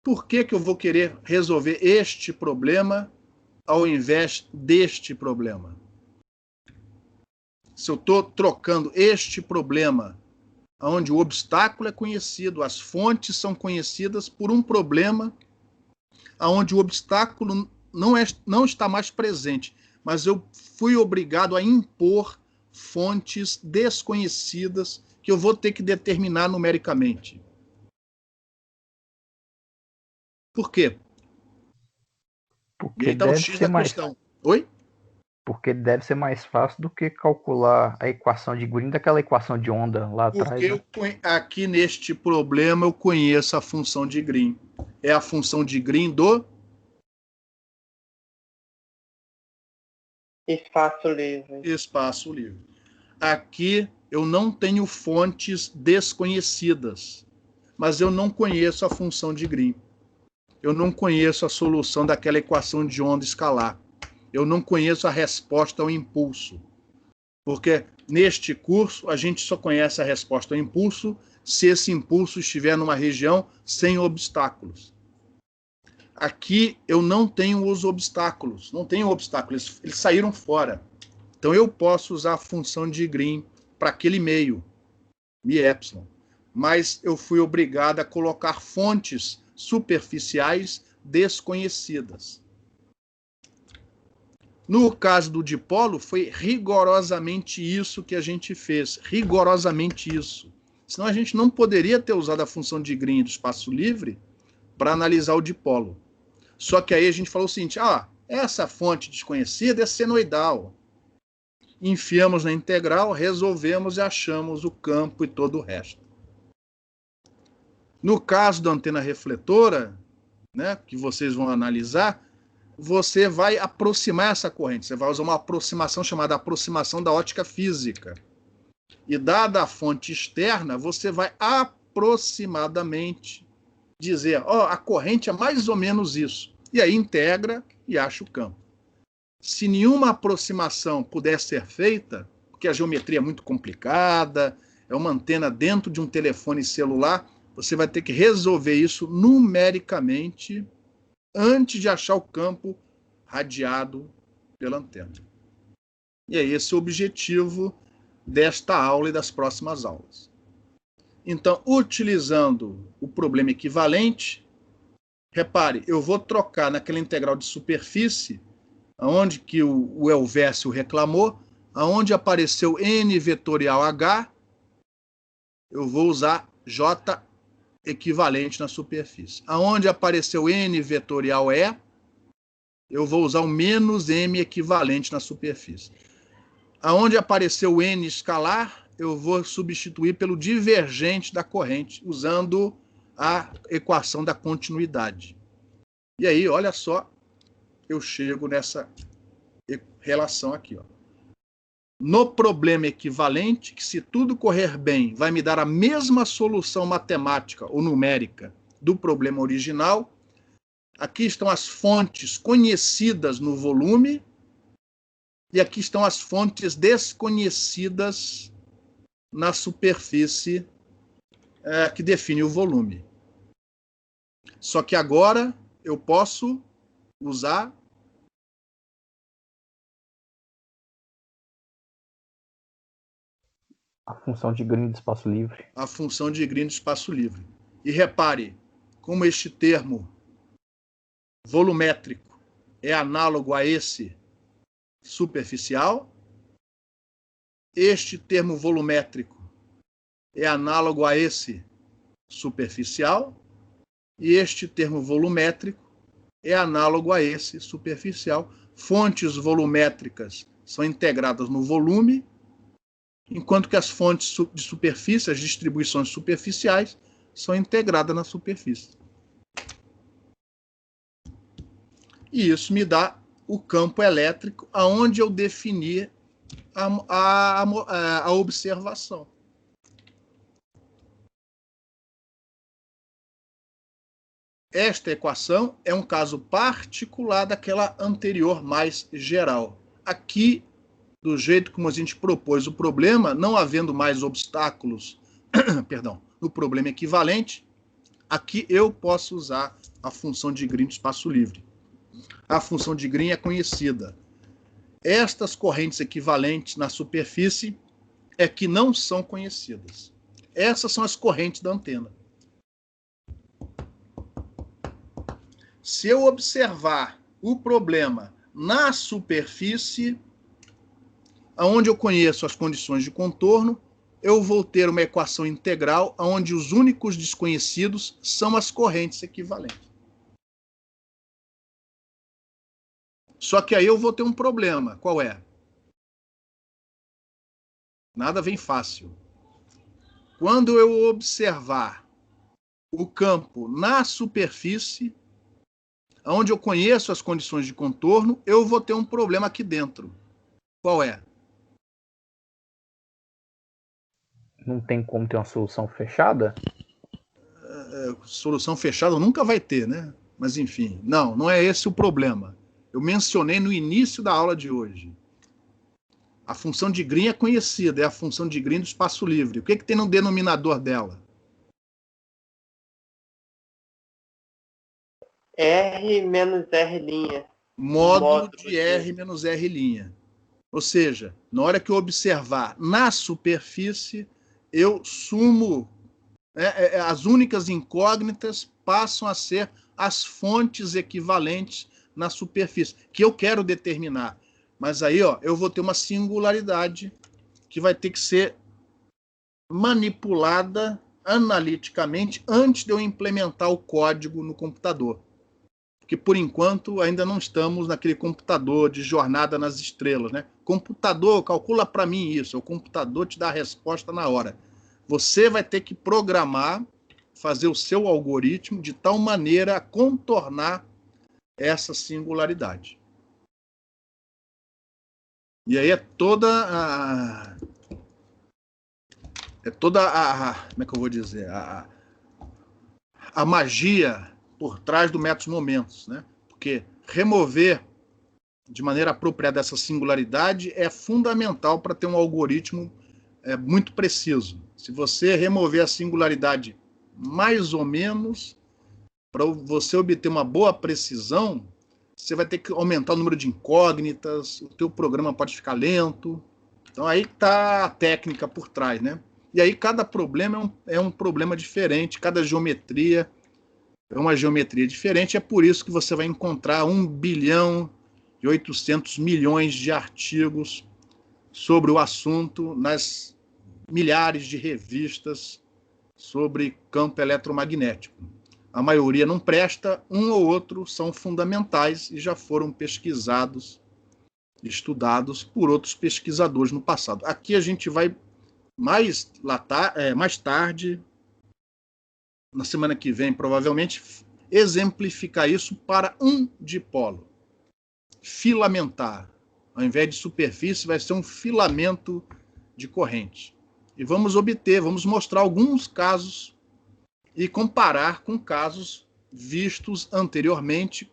Por que eu vou querer resolver este problema ao invés deste problema? Se eu estou trocando este problema, onde o obstáculo é conhecido, as fontes são conhecidas, por um problema onde o obstáculo não está mais presente, mas eu fui obrigado a impor fontes desconhecidas que eu vou ter que determinar numericamente. Por quê? Porque e aí está o X da questão. Oi? Porque deve ser mais fácil do que calcular a equação de Green daquela equação de onda lá atrás. Porque aqui neste problema eu conheço a função de Green. É a função de Green do espaço livre. Espaço livre. Aqui eu não tenho fontes desconhecidas, mas eu não conheço a função de Green. Eu não conheço a solução daquela equação de onda escalar. Eu não conheço a resposta ao impulso. Porque neste curso a gente só conhece a resposta ao impulso se esse impulso estiver numa região sem obstáculos. Aqui eu não tenho os obstáculos. Não tenho obstáculos. Eles saíram fora. Então eu posso usar a função de Green para aquele meio, μ. Mas eu fui obrigado a colocar fontes superficiais desconhecidas. No caso do dipolo, foi rigorosamente isso que a gente fez. Rigorosamente isso. Senão a gente não poderia ter usado a função de Green do espaço livre para analisar o dipolo. Só que aí a gente falou o seguinte, essa fonte desconhecida é senoidal. Enfiamos na integral, resolvemos e achamos o campo e todo o resto. No caso da antena refletora, né, que vocês vão analisar, você vai aproximar essa corrente. Você vai usar uma aproximação chamada aproximação da ótica física. E dada a fonte externa, você vai aproximadamente dizer, a corrente é mais ou menos isso. E aí integra e acha o campo. Se nenhuma aproximação puder ser feita, porque a geometria é muito complicada, é uma antena dentro de um telefone celular, você vai ter que resolver isso numericamente antes de achar o campo radiado pela antena. E é esse o objetivo desta aula e das próximas aulas. Então, utilizando o problema equivalente, repare, eu vou trocar naquela integral de superfície, onde que o Helvécio reclamou, aonde apareceu n vetorial h, eu vou usar j equivalente na superfície. Aonde apareceu n vetorial e, eu vou usar o menos m equivalente na superfície. Aonde apareceu n escalar, eu vou substituir pelo divergente da corrente, usando a equação da continuidade. E aí, olha só, eu chego nessa relação aqui, ó. No problema equivalente, que se tudo correr bem, vai me dar a mesma solução matemática ou numérica do problema original. Aqui estão as fontes conhecidas no volume e aqui estão as fontes desconhecidas na superfície que define o volume. Só que agora eu posso usar a função de Green do espaço livre. A função de Green do espaço livre. E repare como este termo volumétrico é análogo a esse superficial. Este termo volumétrico é análogo a esse superficial. E este termo volumétrico é análogo a esse superficial. Fontes volumétricas são integradas no volume, enquanto que as fontes de superfície, as distribuições superficiais, são integradas na superfície. E isso me dá o campo elétrico, aonde eu defini a observação. Esta equação é um caso particular daquela anterior mais geral. Aqui, do jeito como a gente propôs o problema, não havendo mais obstáculos, perdão, no problema equivalente, aqui eu posso usar a função de Green do espaço livre. A função de Green é conhecida. Estas correntes equivalentes na superfície é que não são conhecidas. Essas são as correntes da antena. Se eu observar o problema na superfície, onde eu conheço as condições de contorno, eu vou ter uma equação integral onde os únicos desconhecidos são as correntes equivalentes. Só que aí eu vou ter um problema. Qual é? Nada vem fácil. Quando eu observar o campo na superfície, onde eu conheço as condições de contorno, eu vou ter um problema aqui dentro. Qual é? Não tem como ter uma solução fechada? Solução fechada nunca vai ter, né? Mas enfim, não é esse o problema. Eu mencionei no início da aula de hoje. A função de Green é conhecida, é a função de Green do espaço livre. O que tem no denominador dela? R menos R'. Módulo de R menos R'. Ou seja, na hora que eu observar na superfície, eu sumo, as únicas incógnitas passam a ser as fontes equivalentes na superfície, que eu quero determinar. Mas aí, ó, eu vou ter uma singularidade que vai ter que ser manipulada analiticamente antes de eu implementar o código no computador. Porque, por enquanto, ainda não estamos naquele computador de jornada nas estrelas, né? Computador, calcula para mim isso. O computador te dá a resposta na hora. Você vai ter que programar, fazer o seu algoritmo de tal maneira a contornar essa singularidade. E aí é toda a... como é que eu vou dizer? A magia por trás do método momentos, né? Porque remover de maneira apropriada essa singularidade é fundamental para ter um algoritmo muito preciso. Se você remover a singularidade mais ou menos, para você obter uma boa precisão, você vai ter que aumentar o número de incógnitas, o teu programa pode ficar lento. Então aí está a técnica por trás, né? E aí cada problema é um problema diferente, cada geometria é uma geometria diferente, é por isso que você vai encontrar 1.800.000.000 de artigos sobre o assunto nas milhares de revistas sobre campo eletromagnético. A maioria não presta, um ou outro são fundamentais e já foram pesquisados, estudados por outros pesquisadores no passado. Aqui a gente vai mais tarde, na semana que vem, provavelmente, exemplificar isso para um dipolo. Filamentar. Ao invés de superfície, vai ser um filamento de corrente. E vamos mostrar alguns casos e comparar com casos vistos anteriormente,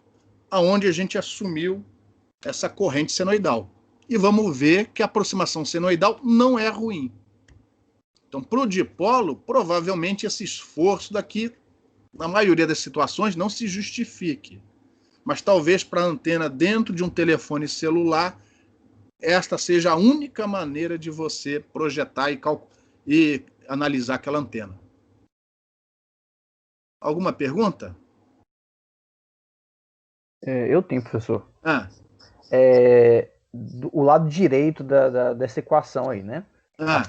aonde a gente assumiu essa corrente senoidal. E vamos ver que a aproximação senoidal não é ruim. Então, para o dipolo, provavelmente esse esforço daqui, na maioria das situações, não se justifique. Mas talvez para a antena dentro de um telefone celular, esta seja a única maneira de você projetar e analisar aquela antena. Alguma pergunta? Eu tenho, professor. O lado direito dessa equação aí, né? A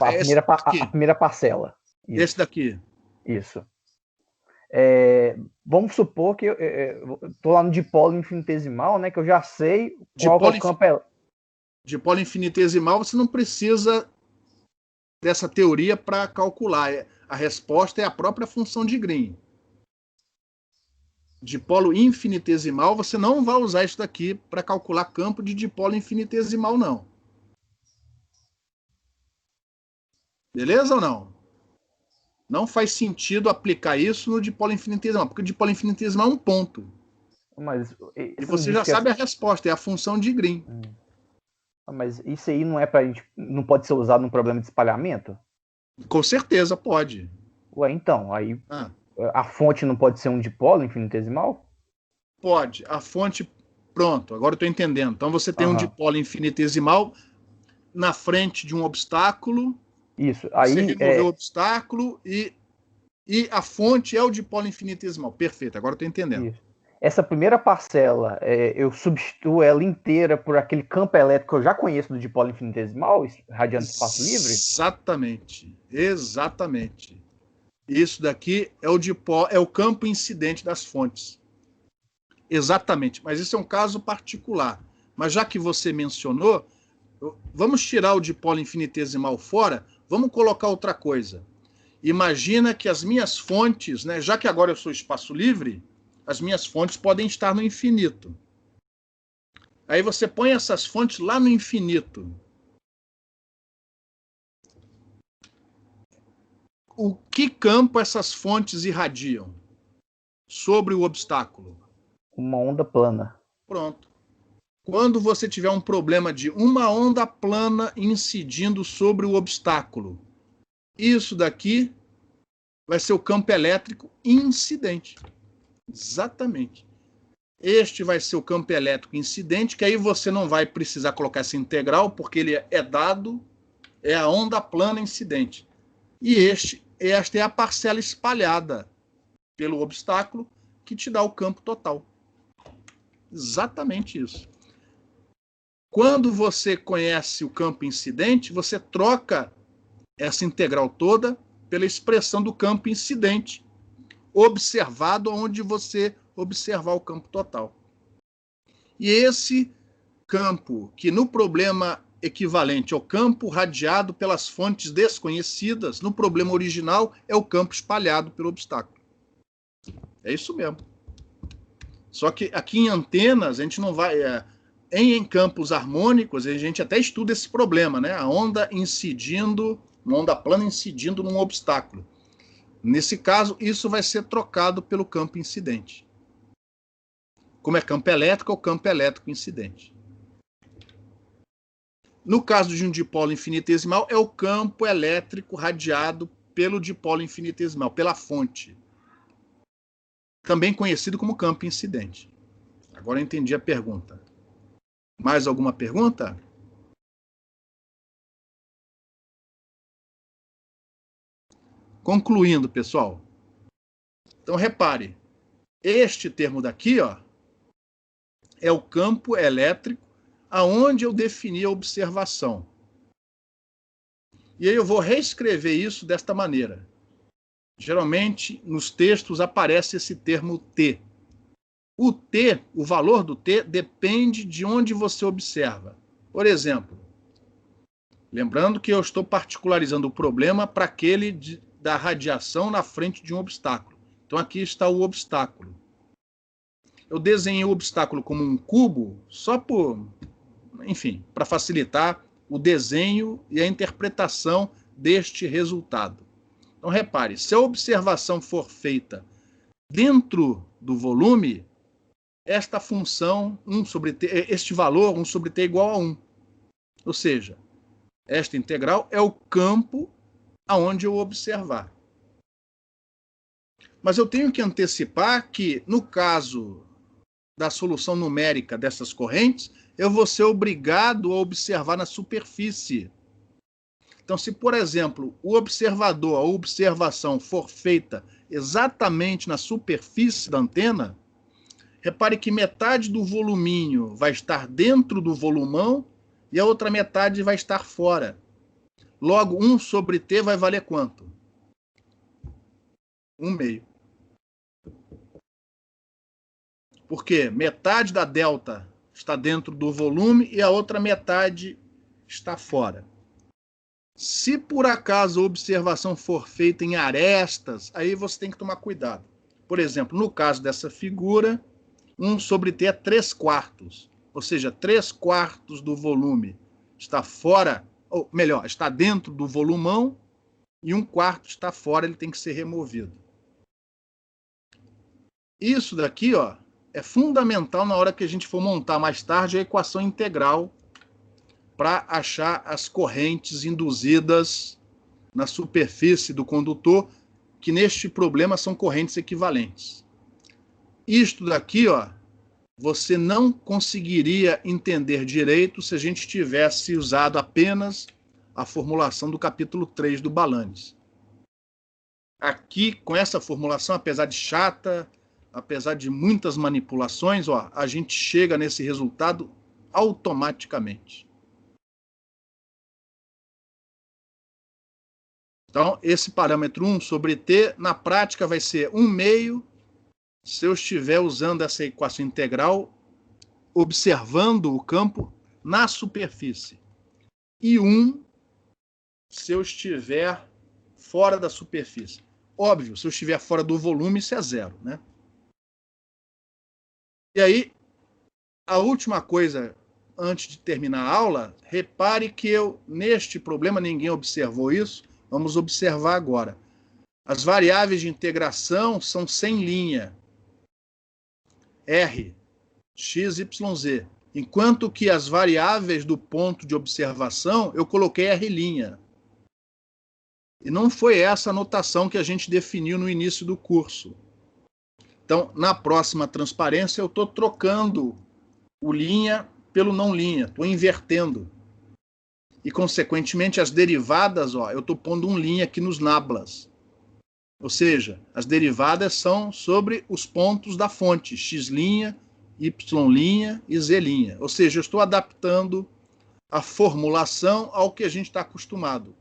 primeira parcela. Isso. Esse daqui. Isso. Vamos supor que eu estou lá no dipolo infinitesimal, né? Que eu já sei qual é o campo. Dipolo infinitesimal, você não precisa dessa teoria para calcular. A resposta é a própria função de Green. Dipolo infinitesimal, você não vai usar isso daqui para calcular campo de dipolo infinitesimal, não. Beleza ou não? Não faz sentido aplicar isso no dipolo infinitesimal, porque o dipolo infinitesimal é um ponto. E você já sabe a resposta, é a função de Green. Mas isso aí não pode ser usado num problema de espalhamento? Com certeza pode. Ué, então, aí a fonte não pode ser um dipolo infinitesimal? Pode. A fonte, pronto, agora eu estou entendendo. Então você tem um dipolo infinitesimal na frente de um obstáculo. Isso. Aí você removeu o obstáculo e a fonte é o dipolo infinitesimal. Perfeito, agora eu estou entendendo. Isso. Essa primeira parcela, eu substituo ela inteira por aquele campo elétrico que eu já conheço do dipolo infinitesimal, radiando espaço livre? Exatamente. Isso daqui é o campo incidente das fontes. Exatamente, mas isso é um caso particular. Mas já que você mencionou, vamos tirar o dipolo infinitesimal fora, vamos colocar outra coisa. Imagina que as minhas fontes, né, já que agora eu sou espaço livre, as minhas fontes podem estar no infinito. Aí você põe essas fontes lá no infinito. O que campo essas fontes irradiam sobre o obstáculo? Uma onda plana. Pronto. Quando você tiver um problema de uma onda plana incidindo sobre o obstáculo, isso daqui vai ser o campo elétrico incidente. Exatamente. Este vai ser o campo elétrico incidente, que aí você não vai precisar colocar essa integral, porque ele é dado, é a onda plana incidente. E esta é a parcela espalhada pelo obstáculo que te dá o campo total. Exatamente isso. Quando você conhece o campo incidente, você troca essa integral toda pela expressão do campo incidente, observado onde você observar o campo total. E esse campo, que no problema equivalente ao campo radiado pelas fontes desconhecidas, no problema original é o campo espalhado pelo obstáculo. É isso mesmo. Só que aqui em antenas, a gente não vai... Em campos harmônicos, a gente até estuda esse problema, né? A onda incidindo, uma onda plana incidindo num obstáculo. Nesse caso, isso vai ser trocado pelo campo incidente. Como é campo elétrico, é o campo elétrico incidente. No caso de um dipolo infinitesimal, é o campo elétrico radiado pelo dipolo infinitesimal, pela fonte. Também conhecido como campo incidente. Agora eu entendi a pergunta. Mais alguma pergunta? Concluindo, pessoal. Então, repare. Este termo daqui, ó, é o campo elétrico aonde eu defini a observação. E aí eu vou reescrever isso desta maneira. Geralmente, nos textos aparece esse termo T. O T, o valor do T, depende de onde você observa. Por exemplo, lembrando que eu estou particularizando o problema para aquele da radiação na frente de um obstáculo. Então, aqui está o obstáculo. Eu desenhei o obstáculo como um cubo só para facilitar o desenho e a interpretação deste resultado. Então, repare, se a observação for feita dentro do volume, esta função, 1 sobre t, este valor, 1 sobre t igual a 1. Ou seja, esta integral é o campo aonde eu observar. Mas eu tenho que antecipar que, no caso da solução numérica dessas correntes, eu vou ser obrigado a observar na superfície. Então, se, por exemplo, o observador, a observação for feita exatamente na superfície da antena, repare que metade do voluminho vai estar dentro do volumão e a outra metade vai estar fora. Logo, 1 sobre t vai valer quanto? 1/2. Porque metade da delta está dentro do volume e a outra metade está fora. Se por acaso a observação for feita em arestas, aí você tem que tomar cuidado. Por exemplo, no caso dessa figura, 1 sobre t é 3/4, ou seja, 3/4 do volume está fora, ou melhor, está dentro do volumão e 1/4 está fora, ele tem que ser removido. Isso daqui, ó, é fundamental na hora que a gente for montar mais tarde a equação integral para achar as correntes induzidas na superfície do condutor, que neste problema são correntes equivalentes. Isto daqui, ó, você não conseguiria entender direito se a gente tivesse usado apenas a formulação do capítulo 3 do Balanis. Aqui, com essa formulação, apesar de chata, apesar de muitas manipulações, ó, a gente chega nesse resultado automaticamente. Então, esse parâmetro 1 sobre t, na prática, vai ser 1/2 se eu estiver usando essa equação integral, observando o campo na superfície. E 1 se eu estiver fora da superfície. Óbvio, se eu estiver fora do volume, isso é 0, né? E aí, a última coisa, antes de terminar a aula, repare que neste problema, ninguém observou isso, vamos observar agora. As variáveis de integração são sem linha. R, x, y, z. Enquanto que as variáveis do ponto de observação, eu coloquei R'. E não foi essa a notação que a gente definiu no início do curso. Então, na próxima transparência, eu estou trocando o linha pelo não linha, estou invertendo. E, consequentemente, as derivadas, ó, eu estou pondo um linha aqui nos nablas. Ou seja, as derivadas são sobre os pontos da fonte, x', y' e z'. Ou seja, eu estou adaptando a formulação ao que a gente está acostumado.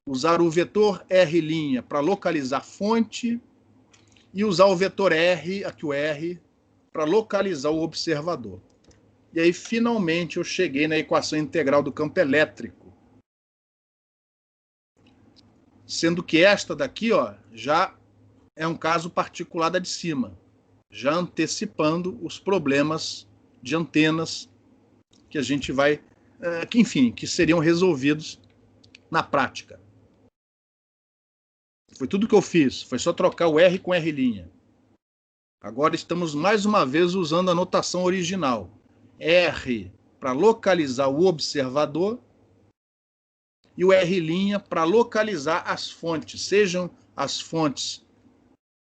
Usar o vetor R' para localizar fonte e usar o vetor R, aqui o R, para localizar o observador. E aí, finalmente, eu cheguei na equação integral do campo elétrico. Sendo que esta daqui, ó, já é um caso particular da de cima, já antecipando os problemas de antenas que a gente vai, que seriam resolvidos na prática. Foi tudo que eu fiz, foi só trocar o R com R'. Agora estamos mais uma vez usando a notação original. R para localizar o observador e o R' para localizar as fontes, sejam as fontes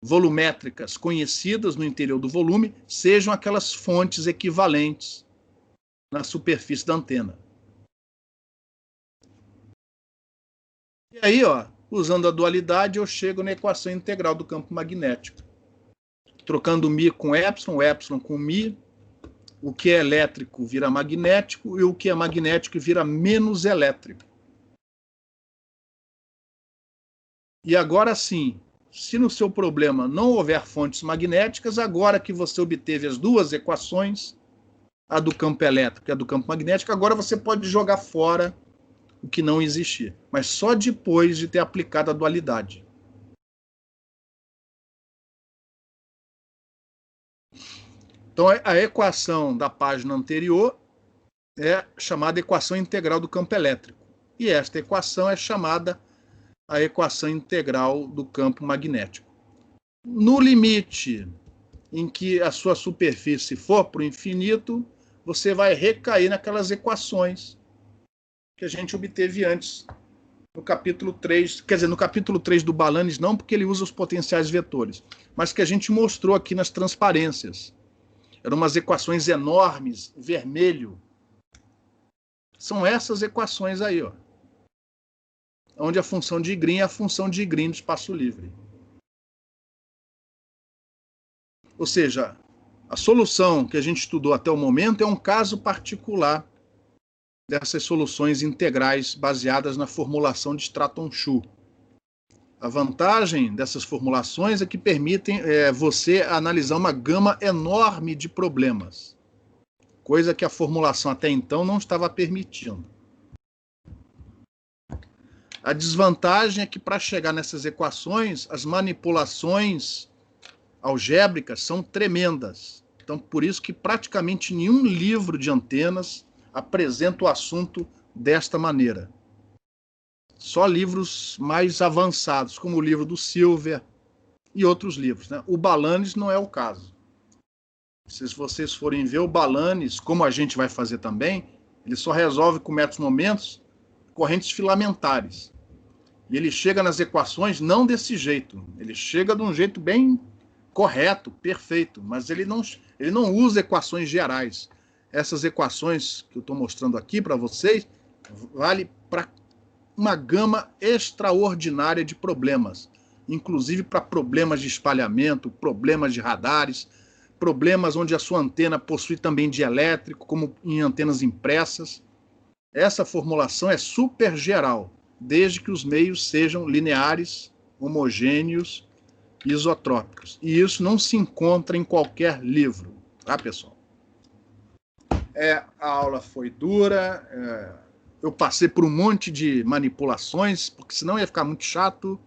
volumétricas conhecidas no interior do volume sejam aquelas fontes equivalentes na superfície da antena. E aí, ó, usando a dualidade, eu chego na equação integral do campo magnético. Trocando μ com epsilon com μ, o que é elétrico vira magnético e o que é magnético vira menos elétrico. E agora sim, se no seu problema não houver fontes magnéticas, agora que você obteve as duas equações, a do campo elétrico e a do campo magnético, agora você pode jogar fora o que não existia, mas só depois de ter aplicado a dualidade. Então, a equação da página anterior é chamada equação integral do campo elétrico. E esta equação é chamada a equação integral do campo magnético. No limite em que a sua superfície for para o infinito, você vai recair naquelas equações que a gente obteve antes, no capítulo 3, quer dizer, no capítulo 3 do Balanis não, porque ele usa os potenciais vetores, mas que a gente mostrou aqui nas transparências. Eram umas equações enormes, vermelho. São essas equações aí, ó. Onde a função de Green é a função de Green do espaço livre. Ou seja, a solução que a gente estudou até o momento é um caso particular dessas soluções integrais baseadas na formulação de Stratton-Chu. A vantagem dessas formulações é que permitem você analisar uma gama enorme de problemas, coisa que a formulação até então não estava permitindo. A desvantagem é que, para chegar nessas equações, as manipulações algébricas são tremendas. Então, por isso que praticamente nenhum livro de antenas apresenta o assunto desta maneira. Só livros mais avançados, como o livro do Silver e outros livros, né? O Balanis não é o caso. Se vocês forem ver o Balanis, como a gente vai fazer também, ele só resolve com métodos momentos correntes filamentares. E ele chega nas equações não desse jeito. Ele chega de um jeito bem correto, perfeito, mas ele não usa equações gerais. Essas equações que eu estou mostrando aqui para vocês vale para uma gama extraordinária de problemas, inclusive para problemas de espalhamento, problemas de radares, problemas onde a sua antena possui também dielétrico, como em antenas impressas. Essa formulação é super geral, desde que os meios sejam lineares, homogêneos e isotrópicos. E isso não se encontra em qualquer livro, tá, pessoal? A aula foi dura, eu passei por um monte de manipulações, porque senão ia ficar muito chato,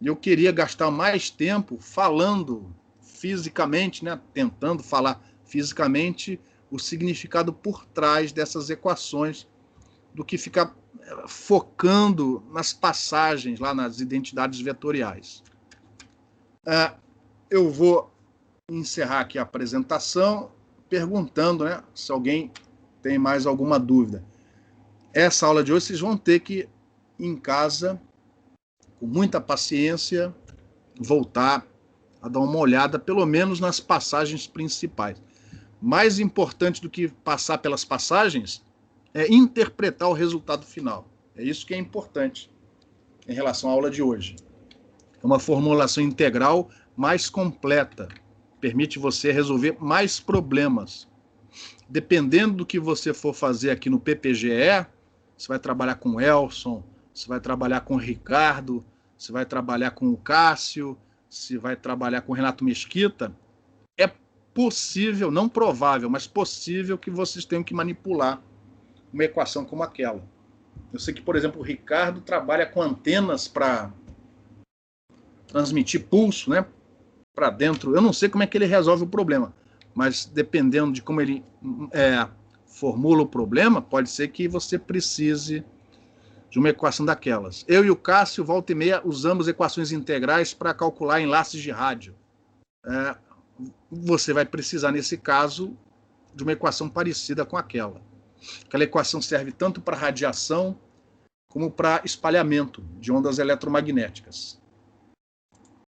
e eu queria gastar mais tempo falando fisicamente, né, tentando falar fisicamente o significado por trás dessas equações, do que ficar focando nas passagens, lá nas identidades vetoriais. Eu vou encerrar aqui a apresentação perguntando, né, se alguém tem mais alguma dúvida. Essa aula de hoje vocês vão ter que, em casa, com muita paciência, voltar a dar uma olhada, pelo menos nas passagens principais. Mais importante do que passar pelas passagens é interpretar o resultado final. É isso que é importante em relação à aula de hoje. É uma formulação integral mais completa. Permite você resolver mais problemas. Dependendo do que você for fazer aqui no PPGE, você vai trabalhar com o Elson, você vai trabalhar com o Ricardo, você vai trabalhar com o Cássio, você vai trabalhar com o Renato Mesquita, é possível, não provável, mas possível que vocês tenham que manipular uma equação como aquela. Eu sei que, por exemplo, o Ricardo trabalha com antenas para transmitir pulso, né, para dentro. Eu não sei como é que ele resolve o problema, mas dependendo de como ele formula o problema, pode ser que você precise de uma equação daquelas. Eu e o Cássio, volta e meia, usamos equações integrais para calcular enlaces de rádio. Você vai precisar, nesse caso, de uma equação parecida com aquela. Aquela equação serve tanto para radiação como para espalhamento de ondas eletromagnéticas.